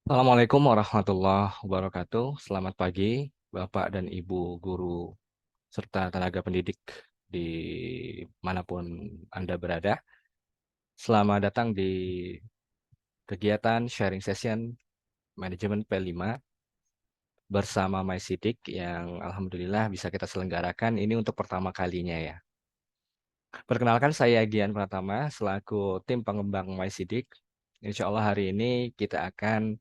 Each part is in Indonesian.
Assalamualaikum warahmatullahi wabarakatuh. Selamat pagi, Bapak dan Ibu guru serta tenaga pendidik di manapun Anda berada. Selamat datang di kegiatan sharing session manajemen P5 bersama MySidik yang alhamdulillah bisa kita selenggarakan ini untuk pertama kalinya ya. Perkenalkan saya Gian Pratama selaku tim pengembang MySidik. Insya Allah hari ini kita akan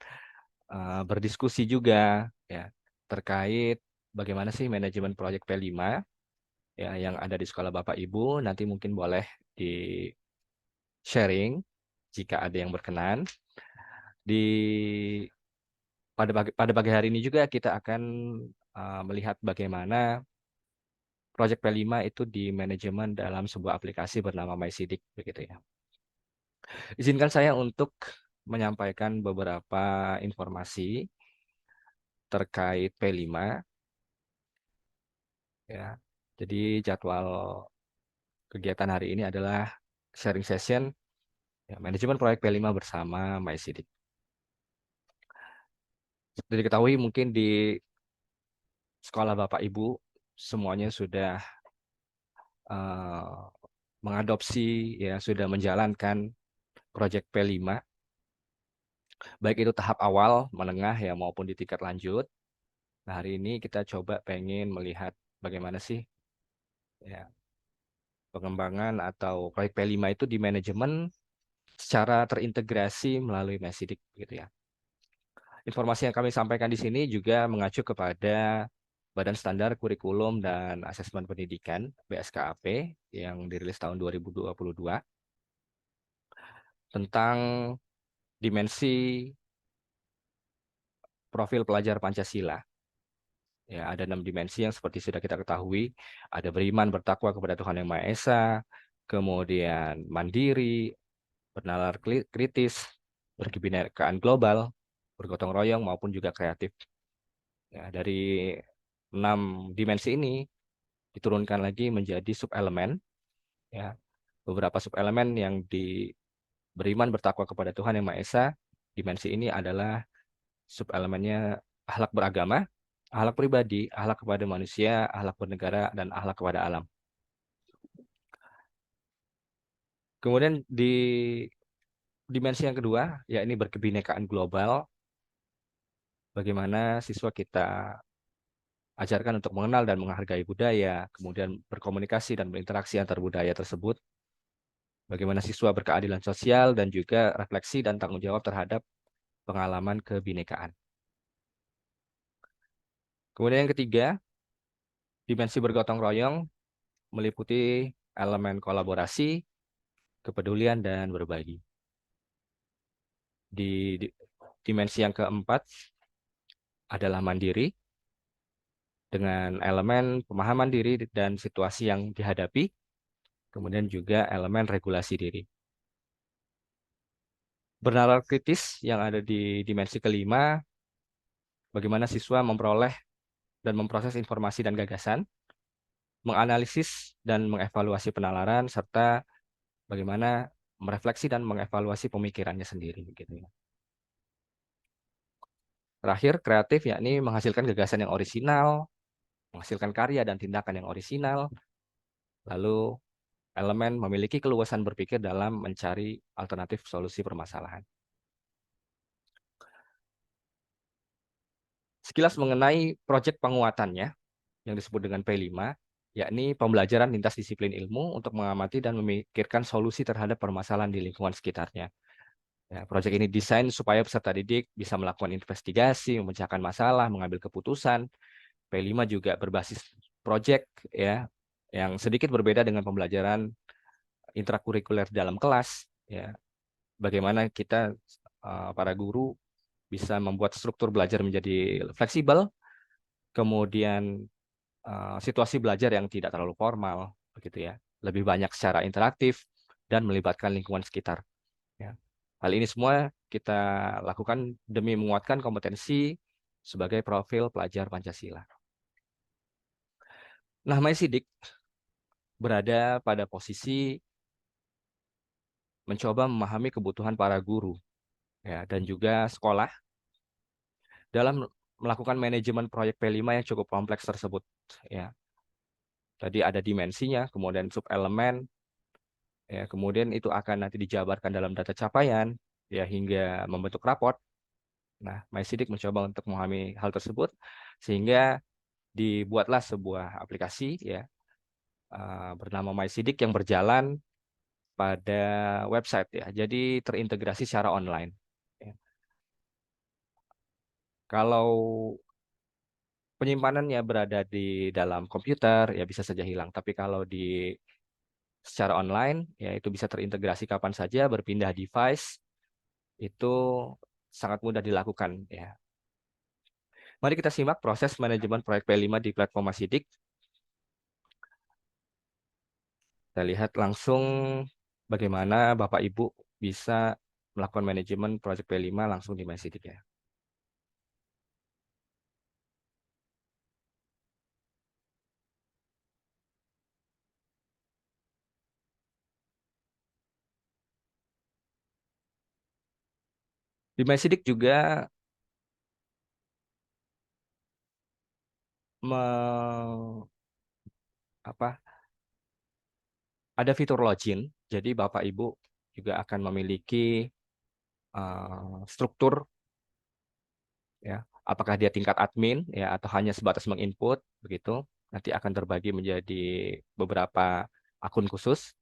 berdiskusi juga ya terkait bagaimana sih manajemen proyek P5 ya yang ada di sekolah Bapak Ibu. Nanti mungkin boleh di sharing jika ada yang berkenan. Di pada pagi hari ini juga kita akan melihat bagaimana proyek P5 itu di manajemen dalam sebuah aplikasi bernama MySidik begitu ya. Izinkan saya untuk menyampaikan beberapa informasi terkait P5 ya. Jadi jadwal kegiatan hari ini adalah sharing session ya, manajemen proyek P5 bersama MySidik. Seperti diketahui mungkin di sekolah Bapak Ibu semuanya sudah eh, mengadopsi ya sudah menjalankan proyek P5 baik itu tahap awal, menengah ya maupun di tingkat lanjut. Nah, hari ini kita coba pengen melihat bagaimana sih ya pengembangan atau proyek P5 itu di manajemen secara terintegrasi melalui MySidik gitu ya. Informasi yang kami sampaikan di sini juga mengacu kepada Badan Standar Kurikulum dan Asesmen Pendidikan (BSKAP) yang dirilis tahun 2022 tentang dimensi profil pelajar Pancasila. Ya, ada 6 dimensi yang seperti sudah kita ketahui. Ada beriman, bertakwa kepada Tuhan Yang Maha Esa, kemudian mandiri, bernalar kritis, berkebinekaan global, bergotong royong maupun juga kreatif. Ya, dari 6 dimensi ini diturunkan lagi menjadi subelemen ya beberapa subelemen yang beriman bertakwa kepada Tuhan Yang Maha Esa. Dimensi ini adalah subelemennya akhlak beragama, akhlak pribadi, akhlak kepada manusia, akhlak bernegara, dan akhlak kepada alam. Kemudian di dimensi yang kedua, yakni berkebinekaan global, bagaimana siswa kita ajarkan untuk mengenal dan menghargai budaya, kemudian berkomunikasi dan berinteraksi antar budaya tersebut, bagaimana siswa berkeadilan sosial, dan juga refleksi dan tanggung jawab terhadap pengalaman kebinekaan. Kemudian yang ketiga, dimensi bergotong royong meliputi elemen kolaborasi, kepedulian, dan berbagi. Di dimensi yang keempat adalah mandiri, dengan elemen pemahaman diri dan situasi yang dihadapi, kemudian juga elemen regulasi diri. Bernalar kritis yang ada di dimensi kelima, bagaimana siswa memperoleh dan memproses informasi dan gagasan, menganalisis dan mengevaluasi penalaran, serta bagaimana merefleksi dan mengevaluasi pemikirannya sendiri. Gitu ya. Terakhir, kreatif yakni menghasilkan gagasan yang orisinal, menghasilkan karya dan tindakan yang orisinal, lalu elemen memiliki keluasan berpikir dalam mencari alternatif solusi permasalahan. Sekilas mengenai proyek penguatannya yang disebut dengan P5, yakni pembelajaran lintas disiplin ilmu untuk mengamati dan memikirkan solusi terhadap permasalahan di lingkungan sekitarnya. Ya, proyek ini desain supaya peserta didik bisa melakukan investigasi, memecahkan masalah, mengambil keputusan. P5 juga berbasis proyek ya, yang sedikit berbeda dengan pembelajaran intrakurikuler dalam kelas. Ya, bagaimana kita para guru bisa membuat struktur belajar menjadi fleksibel, kemudian situasi belajar yang tidak terlalu formal, begitu ya, lebih banyak secara interaktif dan melibatkan lingkungan sekitar. Ya. Hal ini semua kita lakukan demi menguatkan kompetensi sebagai profil pelajar Pancasila. Nah, MySidik berada pada posisi mencoba memahami kebutuhan para guru ya, dan juga sekolah dalam melakukan manajemen proyek P5 yang cukup kompleks tersebut. Ya, tadi ada dimensinya, kemudian subelemen, ya, kemudian itu akan nanti dijabarkan dalam data capaian, ya, hingga membentuk raport. Nah, MySidik mencoba untuk memahami hal tersebut, sehingga dibuatlah sebuah aplikasi, ya, bernama MySidik yang berjalan pada website, ya. Jadi terintegrasi secara online. Ya. Kalau penyimpanannya berada di dalam komputer, ya bisa saja hilang. Tapi kalau di secara online, ya itu bisa terintegrasi kapan saja, berpindah device, itu sangat mudah dilakukan, ya. Mari kita simak proses manajemen proyek P5 di platform MySidik. Kita lihat langsung bagaimana Bapak Ibu bisa melakukan manajemen proyek P5 langsung di MySidik, ya. Di MySidik juga me- apa, ada fitur login. Jadi Bapak Ibu juga akan memiliki struktur, ya. Apakah dia tingkat admin, ya, atau hanya sebatas menginput begitu. Nanti akan terbagi menjadi beberapa akun khusus.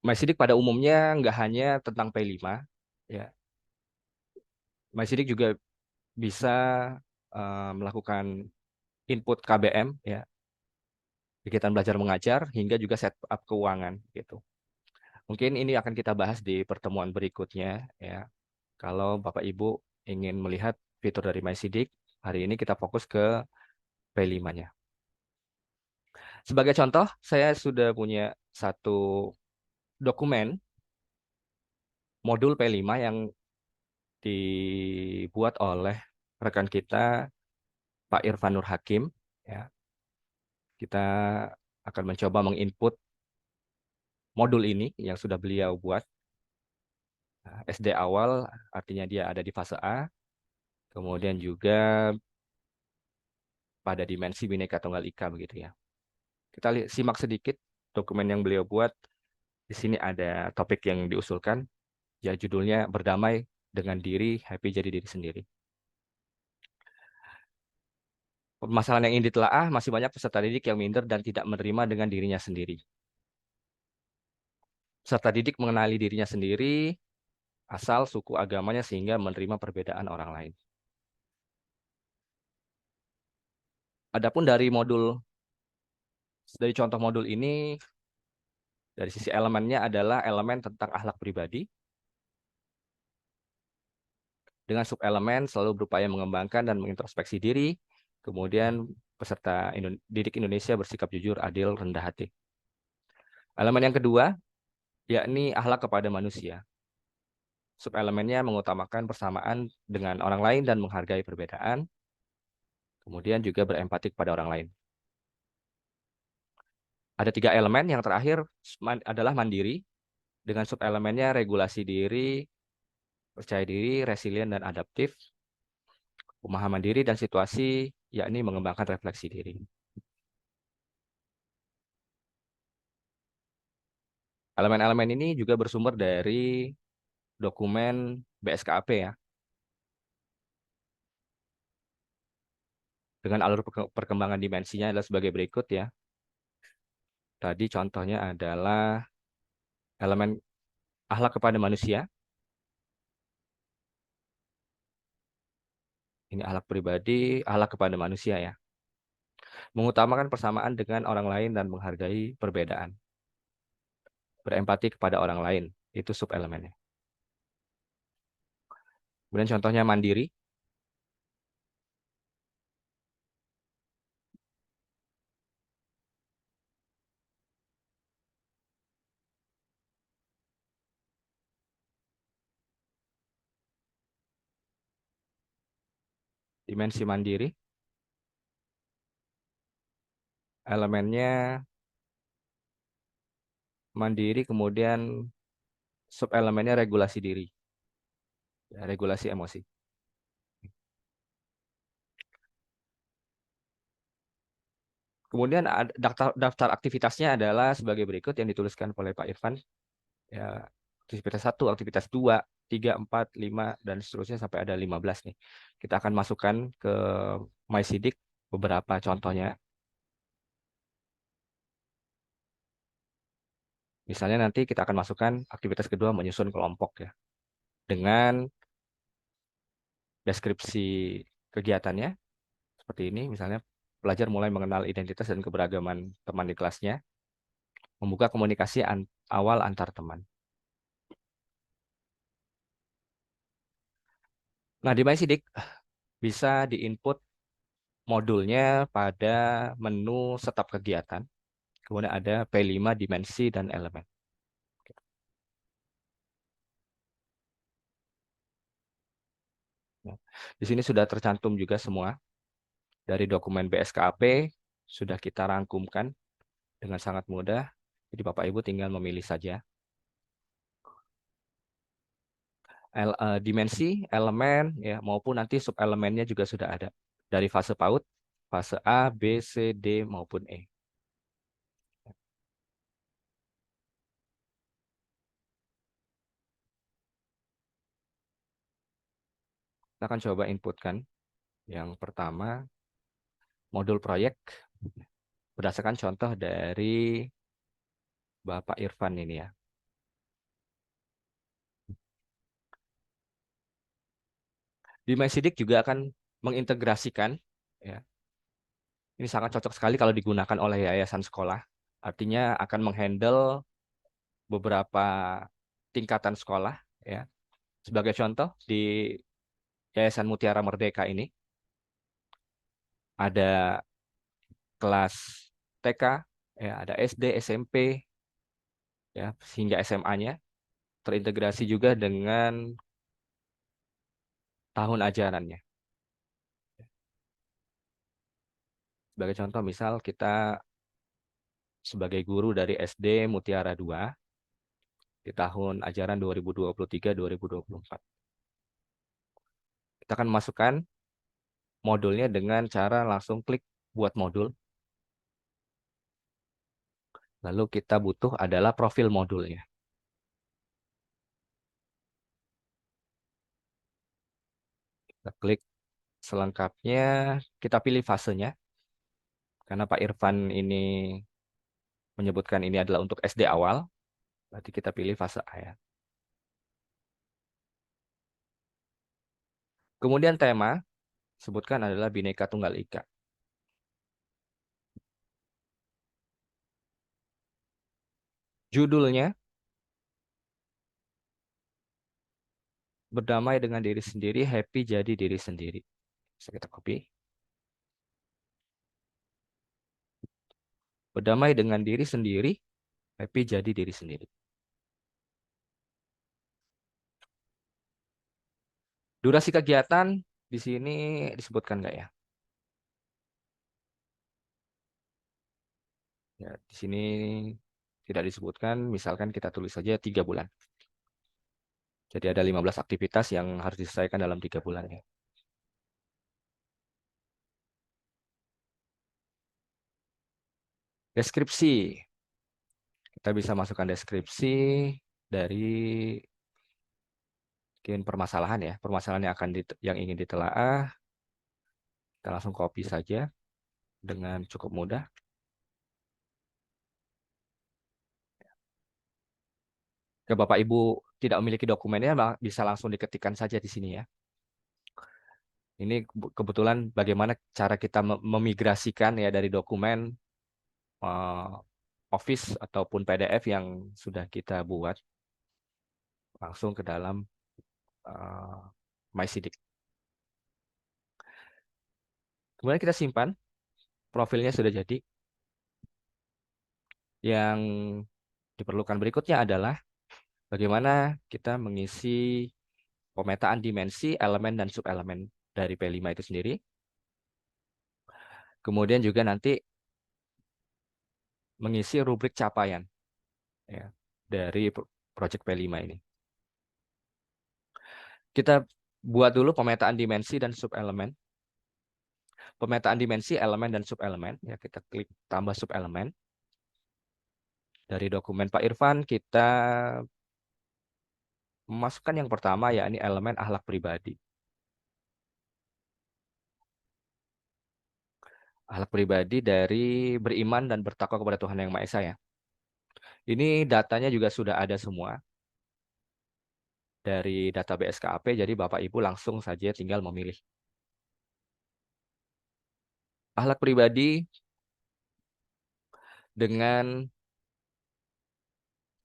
MySidik pada umumnya nggak hanya tentang P5, ya. MySidik juga bisa melakukan input KBM, ya, kegiatan belajar mengajar, hingga juga setup keuangan gitu. Mungkin ini akan kita bahas di pertemuan berikutnya, ya. Kalau Bapak Ibu ingin melihat fitur dari MySidik, hari ini kita fokus ke P5-nya. Sebagai contoh, saya sudah punya satu dokumen modul P5 yang dibuat oleh rekan kita, Pak Irfan Nur Hakim. Ya, kita akan mencoba menginput modul ini yang sudah beliau buat. Nah, SD awal artinya dia ada di fase A, kemudian juga pada dimensi Bhinneka Tunggal Ika begitu, ya. Kita simak sedikit dokumen yang beliau buat. Di sini ada topik yang diusulkan, ya, judulnya Berdamai dengan Diri, Happy Jadi Diri Sendiri. Permasalahan yang ingin ditelaah, masih banyak peserta didik yang minder dan tidak menerima dengan dirinya sendiri. Peserta didik mengenali dirinya sendiri, asal suku agamanya, sehingga menerima perbedaan orang lain. Adapun dari contoh modul ini, dari sisi elemennya adalah elemen tentang akhlak pribadi, dengan subelemen selalu berupaya mengembangkan dan mengintrospeksi diri, kemudian peserta didik Indonesia bersikap jujur, adil, rendah hati. Elemen yang kedua, yakni akhlak kepada manusia. Subelemennya mengutamakan persamaan dengan orang lain dan menghargai perbedaan, kemudian juga berempati kepada orang lain. Ada 3 elemen, yang terakhir adalah mandiri, dengan subelemennya regulasi diri, percaya diri, resilient, dan adaptif, pemahaman diri dan situasi, yakni mengembangkan refleksi diri. Elemen-elemen ini juga bersumber dari dokumen BSKAP, ya, dengan alur perkembangan dimensinya adalah sebagai berikut, ya. Tadi contohnya adalah elemen akhlak kepada manusia. Ini akhlak pribadi, akhlak kepada manusia, ya. Mengutamakan persamaan dengan orang lain dan menghargai perbedaan. Berempati kepada orang lain, itu subelemennya. Kemudian contohnya mandiri. Dimensi mandiri, elemennya mandiri, kemudian subelemennya regulasi diri. ya, regulasi emosi. Kemudian daftar aktivitasnya adalah sebagai berikut yang dituliskan oleh Pak Irfan. Ya, aktivitas 1, aktivitas 2, 3, 4, 5, dan seterusnya sampai ada 15 nih. Kita akan masukkan ke MySidik beberapa contohnya. Misalnya nanti kita akan masukkan aktivitas kedua menyusun kelompok ya. Dengan deskripsi kegiatannya seperti ini, misalnya pelajar mulai mengenal identitas dan keberagaman teman di kelasnya, membuka komunikasi awal antar teman. Nah, di MySidik bisa diinput modulnya pada menu setap kegiatan. Kemudian ada P5 dimensi dan elemen. Ya. Di sini sudah tercantum juga semua dari dokumen BSKAP sudah kita rangkumkan dengan sangat mudah. Jadi Bapak Ibu tinggal memilih saja. Dimensi, elemen, ya maupun nanti subelemennya juga sudah ada dari fase PAUD, fase A, B, C, D maupun E. Kita akan coba inputkan. Yang pertama, modul proyek berdasarkan contoh dari Bapak Irfan ini ya. Di MySidik juga akan mengintegrasikan, ya, ini sangat cocok sekali kalau digunakan oleh yayasan sekolah. Artinya akan menghandle beberapa tingkatan sekolah, ya. Sebagai contoh di Yayasan Mutiara Merdeka ini ada kelas TK, ya, ada SD, SMP, ya, hingga SMA-nya terintegrasi juga dengan tahun ajarannya. Sebagai contoh, misal kita sebagai guru dari SD Mutiara 2 di tahun ajaran 2023-2024. Kita akan masukkan modulnya dengan cara langsung klik buat modul. Lalu kita butuh adalah profil modulnya. Kita klik selengkapnya, kita pilih fasenya. Karena Pak Irfan ini menyebutkan ini adalah untuk SD awal, berarti kita pilih fase A ya. Kemudian tema, sebutkan adalah Bhinneka Tunggal Ika. Judulnya, berdamai dengan diri sendiri, happy jadi diri sendiri. Bisa kita copy. Berdamai dengan diri sendiri, happy jadi diri sendiri. Durasi kegiatan di sini disebutkan nggak ya? Ya, di sini tidak disebutkan, misalkan kita tulis saja 3 bulan. Jadi ada 15 aktivitas yang harus diselesaikan dalam 3 bulan ya. Deskripsi. Kita bisa masukkan deskripsi dari mungkin permasalahan ya. Permasalahan yang yang ingin ditelaah. Kita langsung copy saja dengan cukup mudah. Ke Bapak Ibu tidak memiliki dokumennya, bisa langsung diketikkan saja di sini ya. Ini kebetulan bagaimana cara kita memigrasikan ya dari dokumen eh, Office ataupun PDF yang sudah kita buat langsung ke dalam uh, MySidik. Kemudian kita simpan, profilnya sudah jadi. Yang diperlukan berikutnya adalah bagaimana kita mengisi pemetaan dimensi, elemen, dan subelemen dari P5 itu sendiri. Kemudian juga nanti mengisi rubrik capaian ya, dari proyek P5 ini. Kita buat dulu pemetaan dimensi dan subelemen. Pemetaan dimensi elemen dan subelemen. Ya, kita klik tambah subelemen. Dari dokumen Pak Irfan, kita memasukkan yang pertama, yakni elemen akhlak pribadi. Akhlak pribadi dari beriman dan bertakwa kepada Tuhan Yang Maha Esa ya. Ini datanya juga sudah ada semua dari data BSKAP, jadi Bapak Ibu langsung saja tinggal memilih. Akhlak pribadi dengan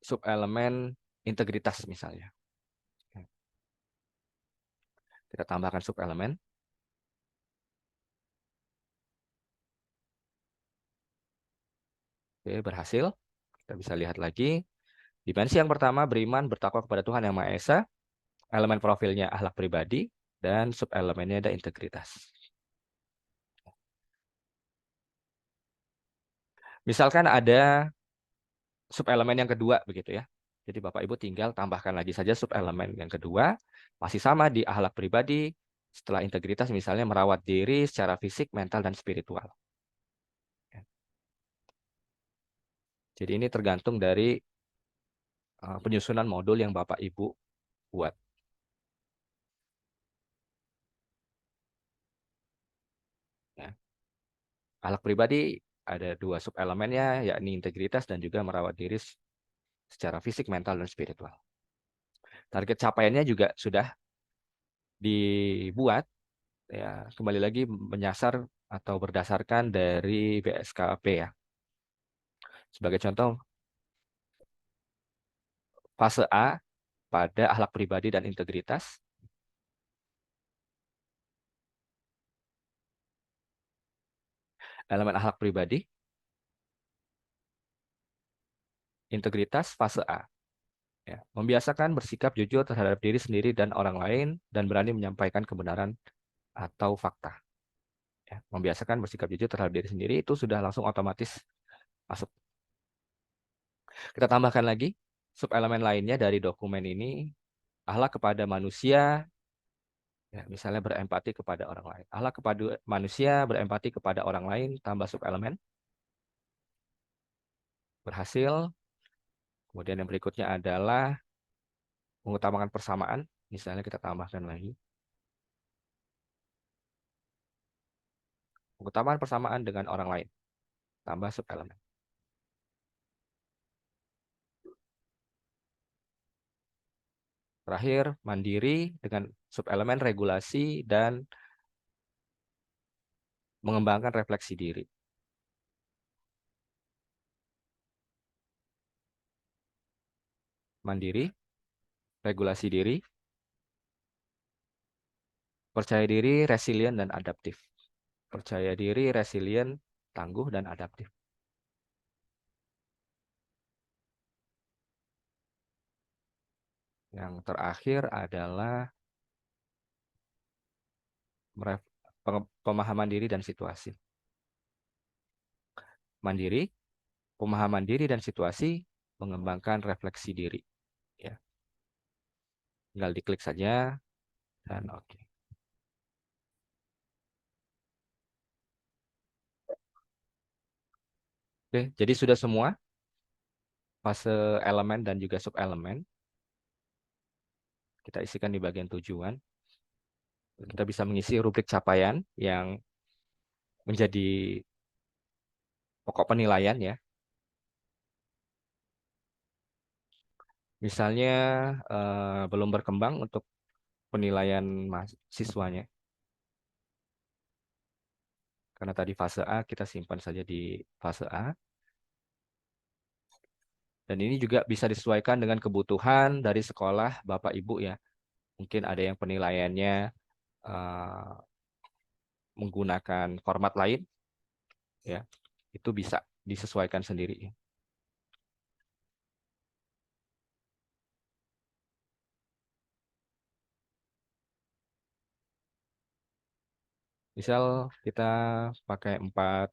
subelemen integritas misalnya. Kita tambahkan subelemen. Oke, berhasil. Kita bisa lihat lagi. Dimensi yang pertama, beriman, bertakwa kepada Tuhan Yang Maha Esa. Elemen profilnya akhlak pribadi. Dan subelemennya ada integritas. Misalkan ada subelemen yang kedua begitu ya. Jadi Bapak Ibu tinggal tambahkan lagi saja subelemen yang kedua. Masih sama di akhlak pribadi. Setelah integritas misalnya merawat diri secara fisik, mental, dan spiritual. Jadi ini tergantung dari penyusunan modul yang Bapak Ibu buat. Ya. Akhlak pribadi ada dua subelemennya, yakni integritas dan juga merawat diri secara fisik, mental, dan spiritual. Target capaiannya juga sudah dibuat, ya kembali lagi menyasar atau berdasarkan dari BSKP ya. Sebagai contoh, fase A pada akhlak pribadi dan integritas, elemen akhlak pribadi, integritas fase A. Ya, membiasakan bersikap jujur terhadap diri sendiri dan orang lain dan berani menyampaikan kebenaran atau fakta. Ya, membiasakan bersikap jujur terhadap diri sendiri itu sudah langsung otomatis masuk. Kita tambahkan lagi subelemen lainnya dari dokumen ini, akhlak kepada manusia, ya, misalnya berempati kepada orang lain. Akhlak kepada manusia, berempati kepada orang lain, tambah subelemen. Berhasil. Kemudian yang berikutnya adalah mengutamakan persamaan. Misalnya kita tambahkan lagi. Mengutamakan persamaan dengan orang lain. Tambah subelemen. Terakhir, mandiri dengan subelemen regulasi dan mengembangkan refleksi diri. Mandiri, regulasi diri, percaya diri, resilient, dan adaptif. Percaya diri, resilient, tangguh, dan adaptif. Yang terakhir adalah pemahaman diri dan situasi. Mandiri, pemahaman diri dan situasi, mengembangkan refleksi diri. Ya, tinggal diklik saja dan oke. Oke, jadi sudah semua fase elemen dan juga subelemen kita isikan di bagian tujuan. Kita bisa mengisi rubrik capaian yang menjadi pokok penilaian ya. Misalnya belum berkembang untuk penilaian mahasiswanya. Karena tadi fase A, kita simpan saja di fase A. Dan ini juga bisa disesuaikan dengan kebutuhan dari sekolah Bapak Ibu ya. Mungkin ada yang penilaiannya eh, menggunakan format lain, ya. Itu bisa disesuaikan sendiri. Misal kita pakai 4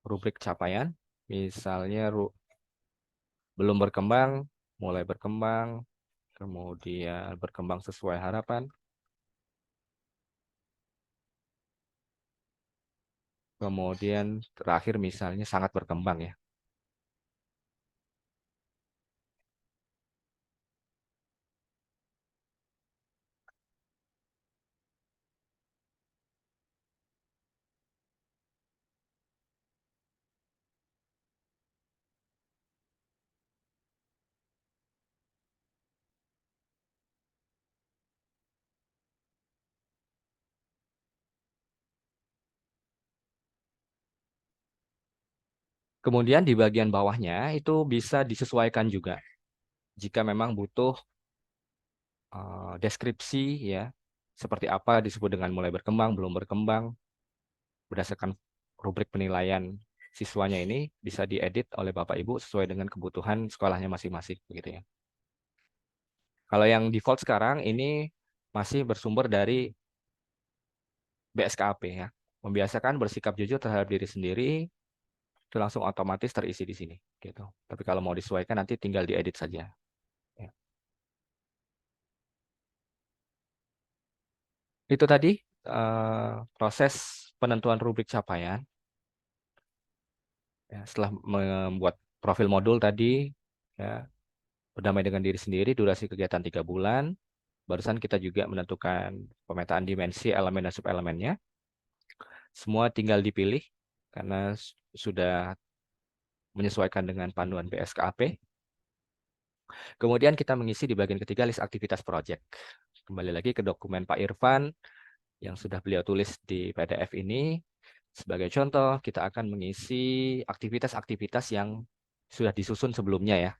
rubrik capaian. Misalnya belum berkembang, mulai berkembang, kemudian berkembang sesuai harapan, kemudian terakhir misalnya sangat berkembang ya. Kemudian di bagian bawahnya itu bisa disesuaikan juga. Jika memang butuh deskripsi ya, seperti apa disebut dengan mulai berkembang, belum berkembang, berdasarkan rubrik penilaian siswanya ini bisa diedit oleh Bapak Ibu sesuai dengan kebutuhan sekolahnya masing-masing begitu ya. Kalau yang default sekarang ini masih bersumber dari BSKAP ya. Membiasakan bersikap jujur terhadap diri sendiri itu langsung otomatis terisi di sini gitu. Tapi kalau mau disesuaikan nanti tinggal diedit saja. Ya. Itu tadi proses penentuan rubrik capaian. Ya, setelah membuat profil modul tadi, ya, berdamai dengan diri sendiri, durasi kegiatan 3 bulan. Barusan kita juga menentukan pemetaan dimensi, elemen, dan subelemennya. Semua tinggal dipilih karena sudah menyesuaikan dengan panduan BSKAP. Kemudian kita mengisi di bagian ketiga list aktivitas project. Kembali lagi ke dokumen Pak Irfan yang sudah beliau tulis di PDF ini. Sebagai contoh, kita akan mengisi aktivitas-aktivitas yang sudah disusun sebelumnya ya.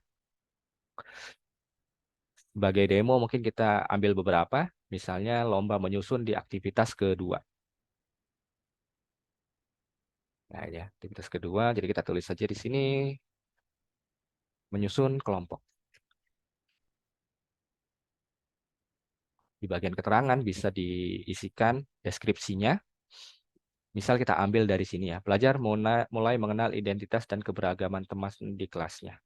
Sebagai demo mungkin kita ambil beberapa, misalnya lomba menyusun di aktivitas kedua. Nah ya, aktivitas kedua, jadi kita tulis saja di sini, menyusun kelompok. Di bagian keterangan bisa diisikan deskripsinya. Misal kita ambil dari sini ya, pelajar mulai mengenal identitas dan keberagaman teman di kelasnya.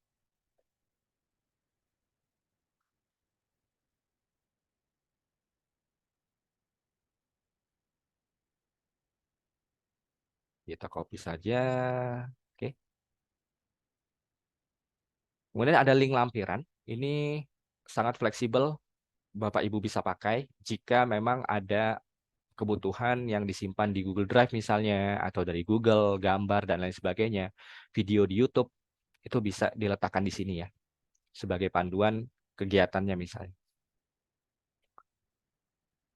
Kita copy saja. Oke. Kemudian ada link lampiran. Ini sangat fleksibel, Bapak Ibu bisa pakai jika memang ada kebutuhan yang disimpan di Google Drive misalnya, atau dari Google, gambar, dan lain sebagainya. Video di YouTube, itu bisa diletakkan di sini ya, sebagai panduan kegiatannya misalnya.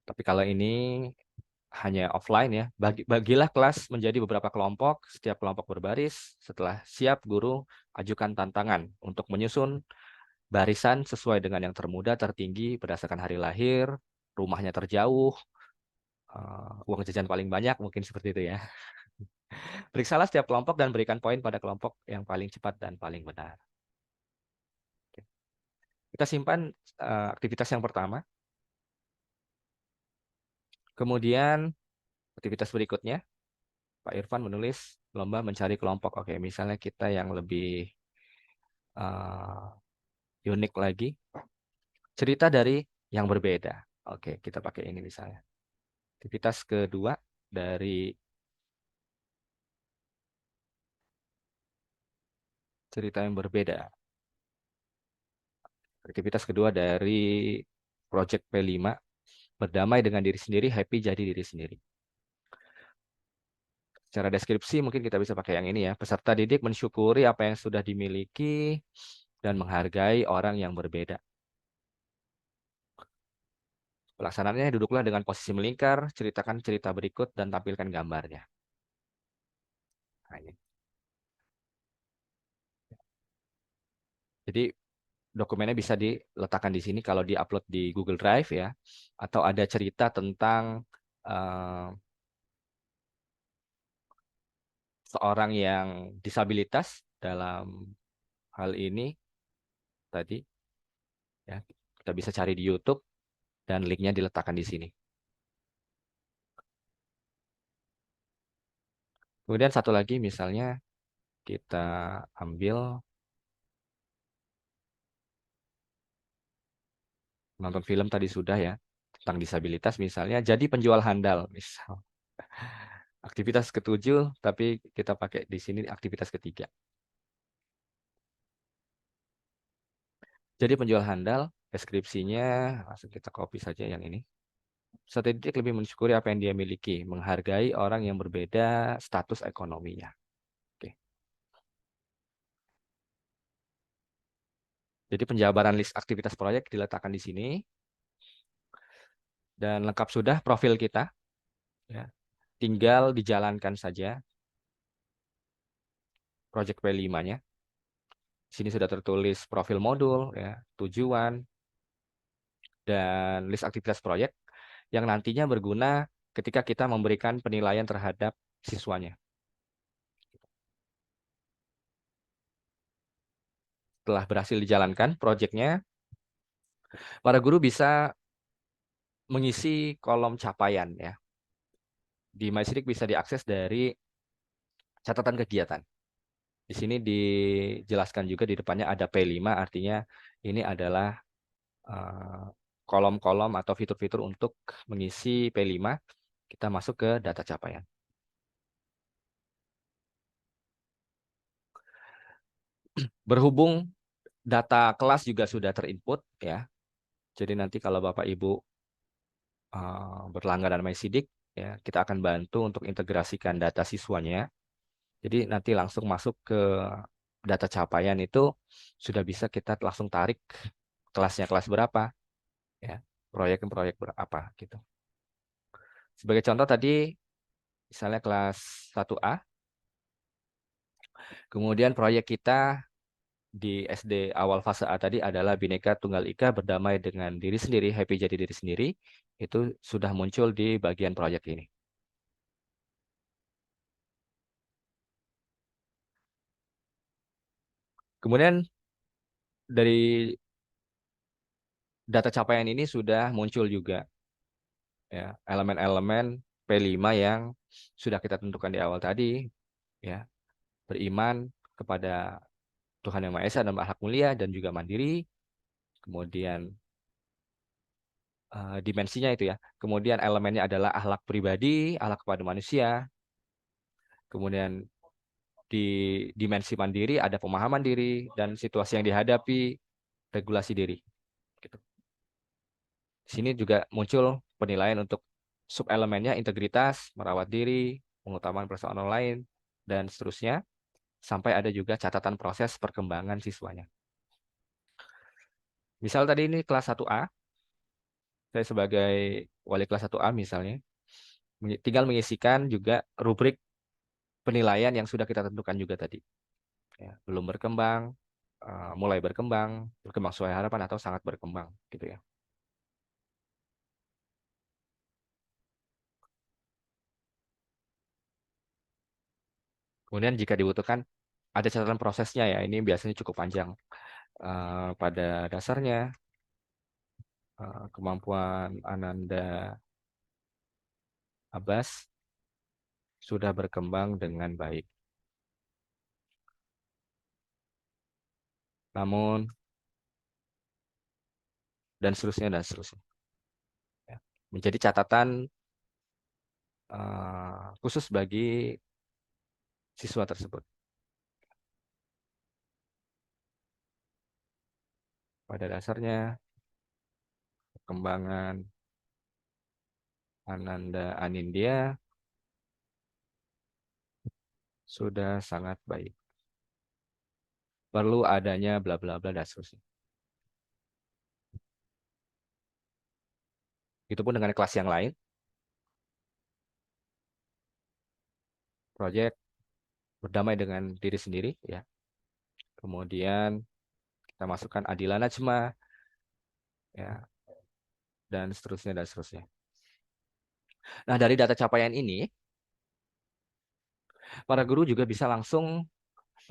Tapi kalau ini hanya offline ya, bagilah kelas menjadi beberapa kelompok, setiap kelompok berbaris, setelah siap guru ajukan tantangan untuk menyusun barisan sesuai dengan yang termuda, tertinggi, berdasarkan hari lahir, rumahnya terjauh, uang jajan paling banyak, mungkin seperti itu ya. Periksalah setiap kelompok dan berikan poin pada kelompok yang paling cepat dan paling benar. Kita simpan aktivitas yang pertama. Kemudian aktivitas berikutnya, Pak Irfan menulis lomba mencari kelompok. Oke, misalnya kita yang lebih uh, unik lagi, cerita dari yang berbeda. Oke, kita pakai ini misalnya. Aktivitas kedua dari cerita yang berbeda. Aktivitas kedua dari Project P5, berdamai dengan diri sendiri, happy jadi diri sendiri. Secara deskripsi mungkin kita bisa pakai yang ini ya. Peserta didik mensyukuri apa yang sudah dimiliki dan menghargai orang yang berbeda. Pelaksanaannya duduklah dengan posisi melingkar, ceritakan cerita berikut dan tampilkan gambarnya. Nah, ini. Jadi dokumennya bisa diletakkan di sini kalau diupload di Google Drive ya, atau ada cerita tentang uh, seorang yang disabilitas dalam hal ini tadi ya, kita bisa cari di YouTube dan linknya diletakkan di sini. Kemudian satu lagi misalnya kita ambil Nonton film tadi sudah ya, tentang disabilitas misalnya, jadi penjual handal misal. Aktivitas ketujuh, tapi kita pakai di sini aktivitas ketiga. Jadi penjual handal, deskripsinya langsung kita copy saja yang ini. Satu titik lebih mensyukuri apa yang dia miliki, menghargai orang yang berbeda status ekonominya. Oke. Jadi penjabaran list aktivitas proyek diletakkan di sini dan lengkap sudah profil kita. Ya. Tinggal dijalankan saja proyek P5-nya. Di sini sudah tertulis profil modul, ya, tujuan, dan list aktivitas proyek yang nantinya berguna ketika kita memberikan penilaian terhadap siswanya. Setelah berhasil dijalankan proyeknya, para guru bisa mengisi kolom capaian ya. Di MySidik bisa diakses dari catatan kegiatan. Di sini dijelaskan juga di depannya ada P5, artinya ini adalah eh, kolom-kolom atau fitur-fitur untuk mengisi P5. Kita masuk ke data capaian. Berhubung data kelas juga sudah terinput ya. Jadi nanti kalau Bapak Ibu berlangganan MySidik ya, kita akan bantu untuk integrasikan data siswanya. Jadi nanti langsung masuk ke data capaian itu sudah bisa kita langsung tarik kelasnya kelas berapa ya, proyek berapa gitu. Sebagai contoh tadi misalnya kelas 1A, kemudian proyek kita di SD awal fase A tadi adalah Bhinneka Tunggal Ika, berdamai dengan diri sendiri, happy jadi diri sendiri, itu sudah muncul di bagian proyek ini. Kemudian dari data capaian ini sudah muncul juga ya elemen-elemen P5 yang sudah kita tentukan di awal tadi ya, beriman kepada Tuhan Yang Maha Esa dan berakhlak mulia dan juga mandiri. Kemudian dimensinya itu ya. Kemudian elemennya adalah akhlak pribadi, akhlak kepada manusia. Kemudian di dimensi mandiri ada pemahaman diri dan situasi yang dihadapi, regulasi diri. Gitu. Di sini juga muncul penilaian untuk subelemennya, integritas, merawat diri, pengutamaan perasaan orang lain, dan seterusnya. Sampai ada juga catatan proses perkembangan siswanya. Misal tadi ini kelas 1A, saya sebagai wali kelas 1A misalnya, tinggal mengisikan juga rubrik penilaian yang sudah kita tentukan juga tadi. Ya, belum berkembang, mulai berkembang, berkembang sesuai harapan atau sangat berkembang, gitu ya. Kemudian jika dibutuhkan ada catatan prosesnya ya, ini biasanya cukup panjang. Pada dasarnya kemampuan Ananda Abbas sudah berkembang dengan baik. Namun dan seterusnya dan seterusnya. Ya. Menjadi catatan khusus bagi siswa tersebut. Pada dasarnya perkembangan Ananda Anindya sudah sangat baik. Perlu adanya bla bla bla dan seterusnya. Itu pun dengan kelas yang lain. Proyek berdamai dengan diri sendiri ya. Kemudian kita masukkan Adila Najma ya, dan seterusnya dan seterusnya. Nah, dari data capaian ini para guru juga bisa langsung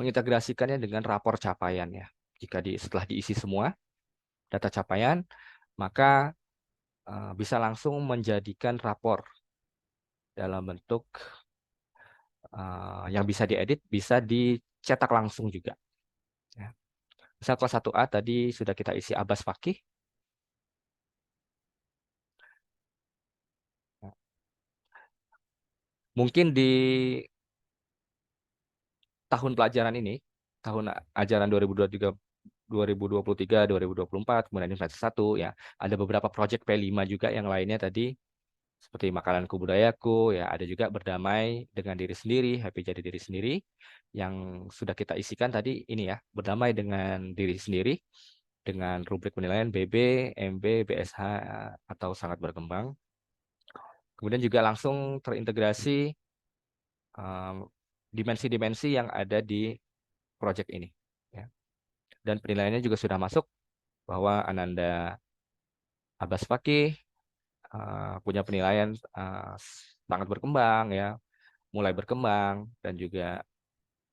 mengintegrasikannya dengan rapor capaian ya. Jika setelah diisi semua data capaian, maka bisa langsung menjadikan rapor dalam bentuk yang bisa diedit, bisa dicetak langsung juga. Ya. Misal kelas 1A tadi sudah kita isi Abbas Fakih, Mungkin di tahun pelajaran ini, tahun ajaran 2023, 2023, 2024, kemudian semester 1 ya, ada beberapa proyek P5 juga yang lainnya tadi seperti makananku budayaku ya, ada juga berdamai dengan diri sendiri, happy jadi diri sendiri yang sudah kita isikan tadi ini ya, berdamai dengan diri sendiri dengan rubrik penilaian BB, MB, BSH atau sangat berkembang. Kemudian juga langsung terintegrasi um, dimensi-dimensi yang ada di proyek ini ya. Dan penilaiannya juga sudah masuk bahwa Ananda Abbas Fakih punya penilaian sangat berkembang ya, mulai berkembang dan juga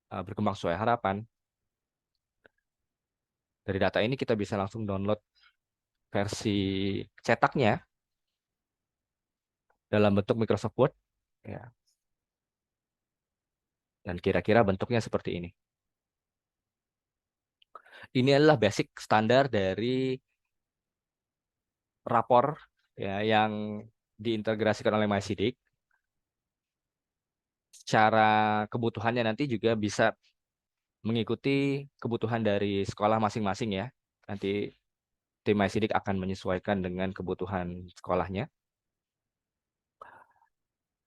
berkembang sesuai harapan. Dari data ini kita bisa langsung download versi cetaknya dalam bentuk Microsoft Word ya. Dan kira-kira bentuknya seperti ini. Ini adalah basic standar dari rapor ya yang diintegrasikan oleh MySidik. Secara kebutuhannya nanti juga bisa mengikuti kebutuhan dari sekolah masing-masing ya. Nanti tim MySidik akan menyesuaikan dengan kebutuhan sekolahnya.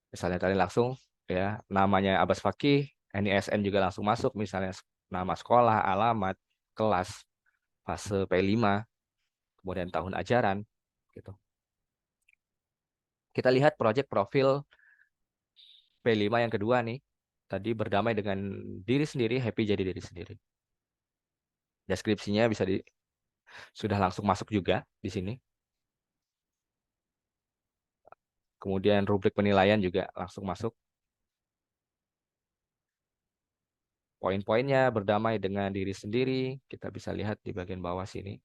Misalnya tadi langsung ya namanya Abbas Fakih, NISN juga langsung masuk misalnya nama sekolah, alamat, kelas, fase P5, kemudian tahun ajaran gitu. Kita lihat proyek profil P5 yang kedua nih. Tadi berdamai dengan diri sendiri, happy jadi diri sendiri. Deskripsinya sudah langsung masuk juga di sini. Kemudian rubrik penilaian juga langsung masuk. Poin-poinnya berdamai dengan diri sendiri. Kita bisa lihat di bagian bawah sini.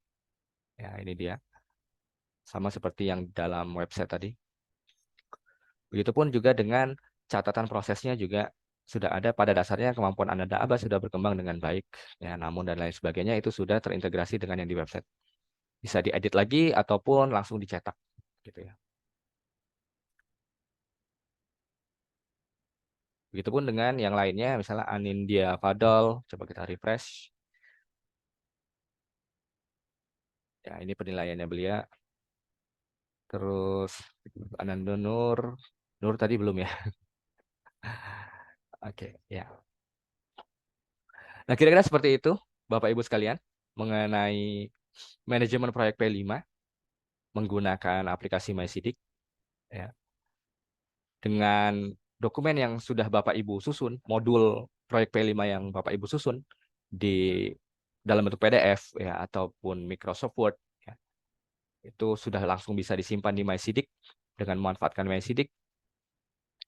Ya, ini dia. Sama seperti yang dalam website tadi. Begitupun juga dengan catatan prosesnya juga sudah ada pada dasarnya kemampuan Ananda Abbas sudah berkembang dengan baik. Ya, namun dan lain sebagainya itu sudah terintegrasi dengan yang di website. Bisa diedit lagi ataupun langsung dicetak gitu ya. Begitupun dengan yang lainnya, misalnya Anindya Fadol, coba kita refresh. Ya, ini penilaiannya beliau. Terus Ananda Nur, Nur tadi belum ya? Oke, ya. Nah, kira-kira seperti itu, Bapak Ibu sekalian, mengenai manajemen proyek P5 menggunakan aplikasi MySidik, ya. Dengan dokumen yang sudah Bapak Ibu susun, modul proyek P5 yang Bapak Ibu susun di dalam bentuk PDF ya ataupun Microsoft Word ya, itu sudah langsung bisa disimpan di MySidik dengan memanfaatkan MySidik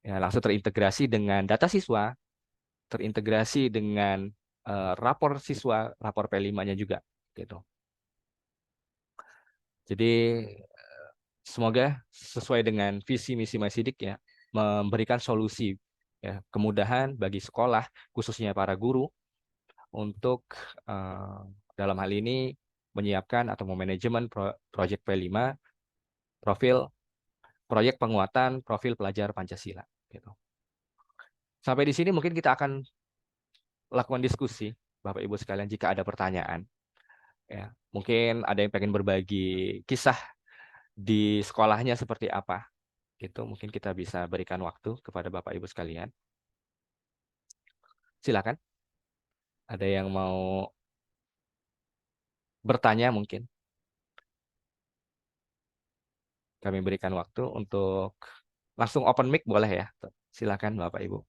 ya, langsung terintegrasi dengan data siswa, terintegrasi dengan rapor siswa, rapor P5-nya juga gitu. Jadi semoga sesuai dengan visi misi MySidik ya, memberikan solusi ya, kemudahan bagi sekolah khususnya para guru untuk eh, dalam hal ini menyiapkan atau memanajemen proyek P5 profil proyek penguatan profil pelajar Pancasila gitu. Sampai di sini mungkin kita akan lakukan diskusi Bapak Ibu sekalian jika ada pertanyaan ya. Mungkin ada yang pengen berbagi kisah di sekolahnya seperti apa gitu. Mungkin kita bisa berikan waktu kepada Bapak Ibu sekalian. Silakan. Ada yang mau bertanya mungkin. Kami berikan waktu untuk langsung open mic boleh ya. Silakan Bapak Ibu.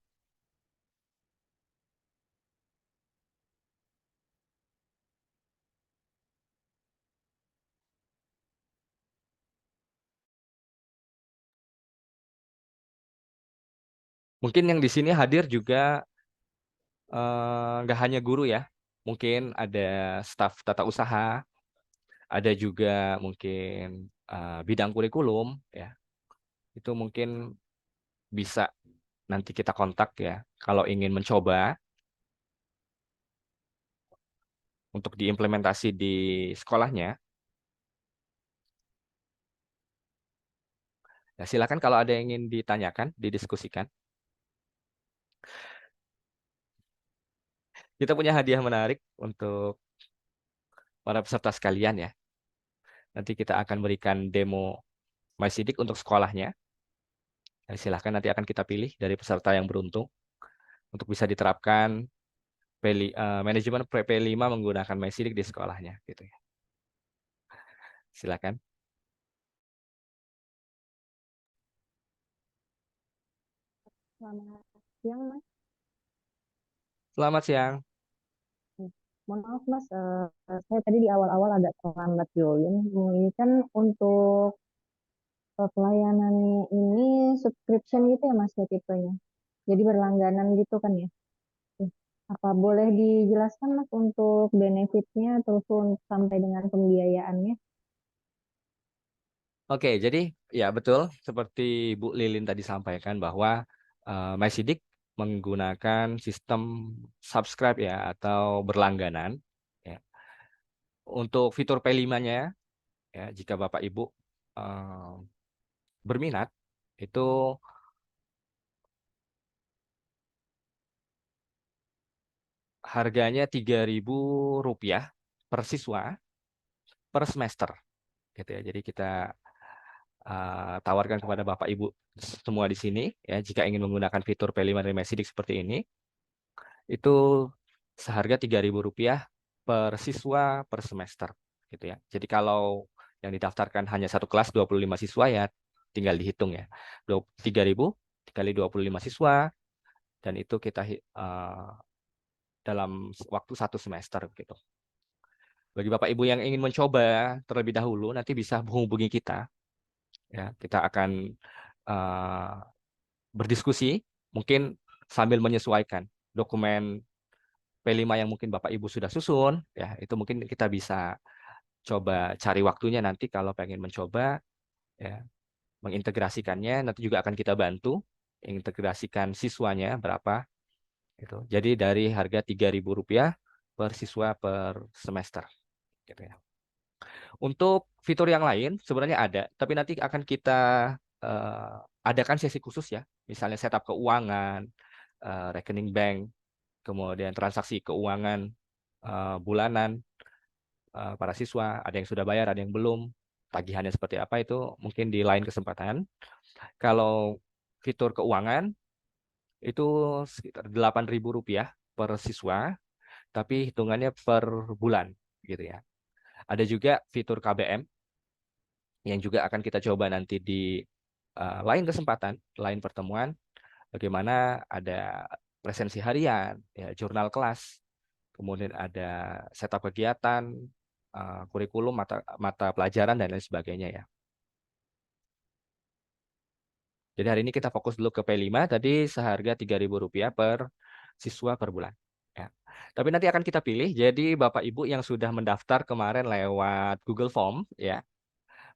Mungkin yang di sini hadir juga nggak hanya guru ya. Mungkin ada staf tata usaha, ada juga mungkin bidang kurikulum ya. Itu mungkin bisa nanti kita kontak ya kalau ingin mencoba untuk diimplementasi di sekolahnya. Ya, silakan kalau ada yang ingin ditanyakan, didiskusikan. Kita punya hadiah menarik untuk para peserta sekalian ya. Nanti kita akan berikan demo MySidik untuk sekolahnya. Silahkan nanti akan kita pilih dari peserta yang beruntung untuk bisa diterapkan manajemen PP5 menggunakan MySidik di sekolahnya gitu ya. Silakan. Selamat siang, Mas. Selamat siang. Mohon maaf, Mas. Saya tadi di awal-awal agak terlambat join. Ini kan untuk pelayanannya ini subscription gitu ya, Mas, ya tipenya. Jadi berlangganan gitu kan ya. Eh, Apa boleh dijelaskan, Mas, untuk benefitnya terus sampai dengan pembiayaannya? Oke, jadi ya betul seperti Bu Lilin tadi sampaikan bahwa MySidik menggunakan sistem subscribe ya atau berlangganan ya. Untuk fitur P5-nya ya, jika Bapak Ibu eh, berminat itu harganya Rp3.000 per siswa per semester gitu ya. Jadi kita tawarkan kepada Bapak Ibu semua di sini ya, jika ingin menggunakan fitur P5 dari MySidik seperti ini itu seharga Rp3.000 per siswa per semester gitu ya. Jadi kalau yang didaftarkan hanya satu kelas 25 siswa ya tinggal dihitung ya. 3.000 dikali 25 siswa dan itu kita dalam waktu satu semester gitu. Bagi Bapak Ibu yang ingin mencoba terlebih dahulu nanti bisa menghubungi kita ya. Kita akan uh, berdiskusi mungkin sambil menyesuaikan dokumen P5 yang mungkin Bapak Ibu sudah susun ya, itu mungkin kita bisa coba cari waktunya nanti kalau pengen mencoba ya, mengintegrasikannya nanti juga akan kita bantu integrasikan siswanya berapa gitu. Jadi dari harga Rp3.000 per siswa per semester gitu ya. Untuk fitur yang lain sebenarnya ada, tapi nanti akan kita eh, adakan sesi khusus ya. Misalnya setup keuangan, rekening bank, kemudian transaksi keuangan bulanan para siswa, ada yang sudah bayar, ada yang belum. Tagihannya seperti apa itu mungkin di lain kesempatan. Kalau fitur keuangan itu sekitar Rp8.000 per siswa, tapi hitungannya per bulan gitu ya. Ada juga fitur KBM yang juga akan kita coba nanti di lain kesempatan, lain pertemuan, bagaimana ada presensi harian, ya, jurnal kelas, kemudian ada setup kegiatan, kurikulum, mata pelajaran, dan lain sebagainya ya. Jadi hari ini kita fokus dulu ke P5, tadi seharga Rp3.000 per siswa per bulan. Ya. Tapi nanti akan kita pilih, jadi Bapak Ibu yang sudah mendaftar kemarin lewat Google Form, ya,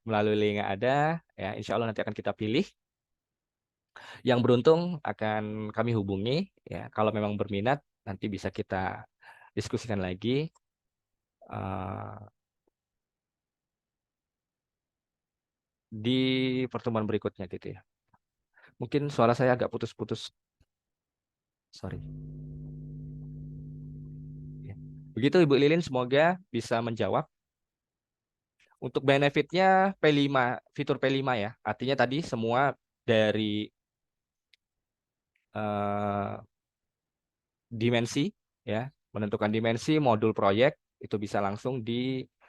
melalui link yang ada, ya, insya Allah nanti akan kita pilih. Yang beruntung akan kami hubungi, ya, kalau memang berminat, nanti bisa kita diskusikan lagi uh, di pertemuan berikutnya gitu ya. Mungkin suara saya agak putus-putus, sorry. Ya. Begitu Ibu Lilin, semoga bisa menjawab. Untuk benefitnya P5, fitur P5 ya. Artinya tadi semua dari eh, dimensi ya, menentukan dimensi modul proyek itu bisa langsung ditulis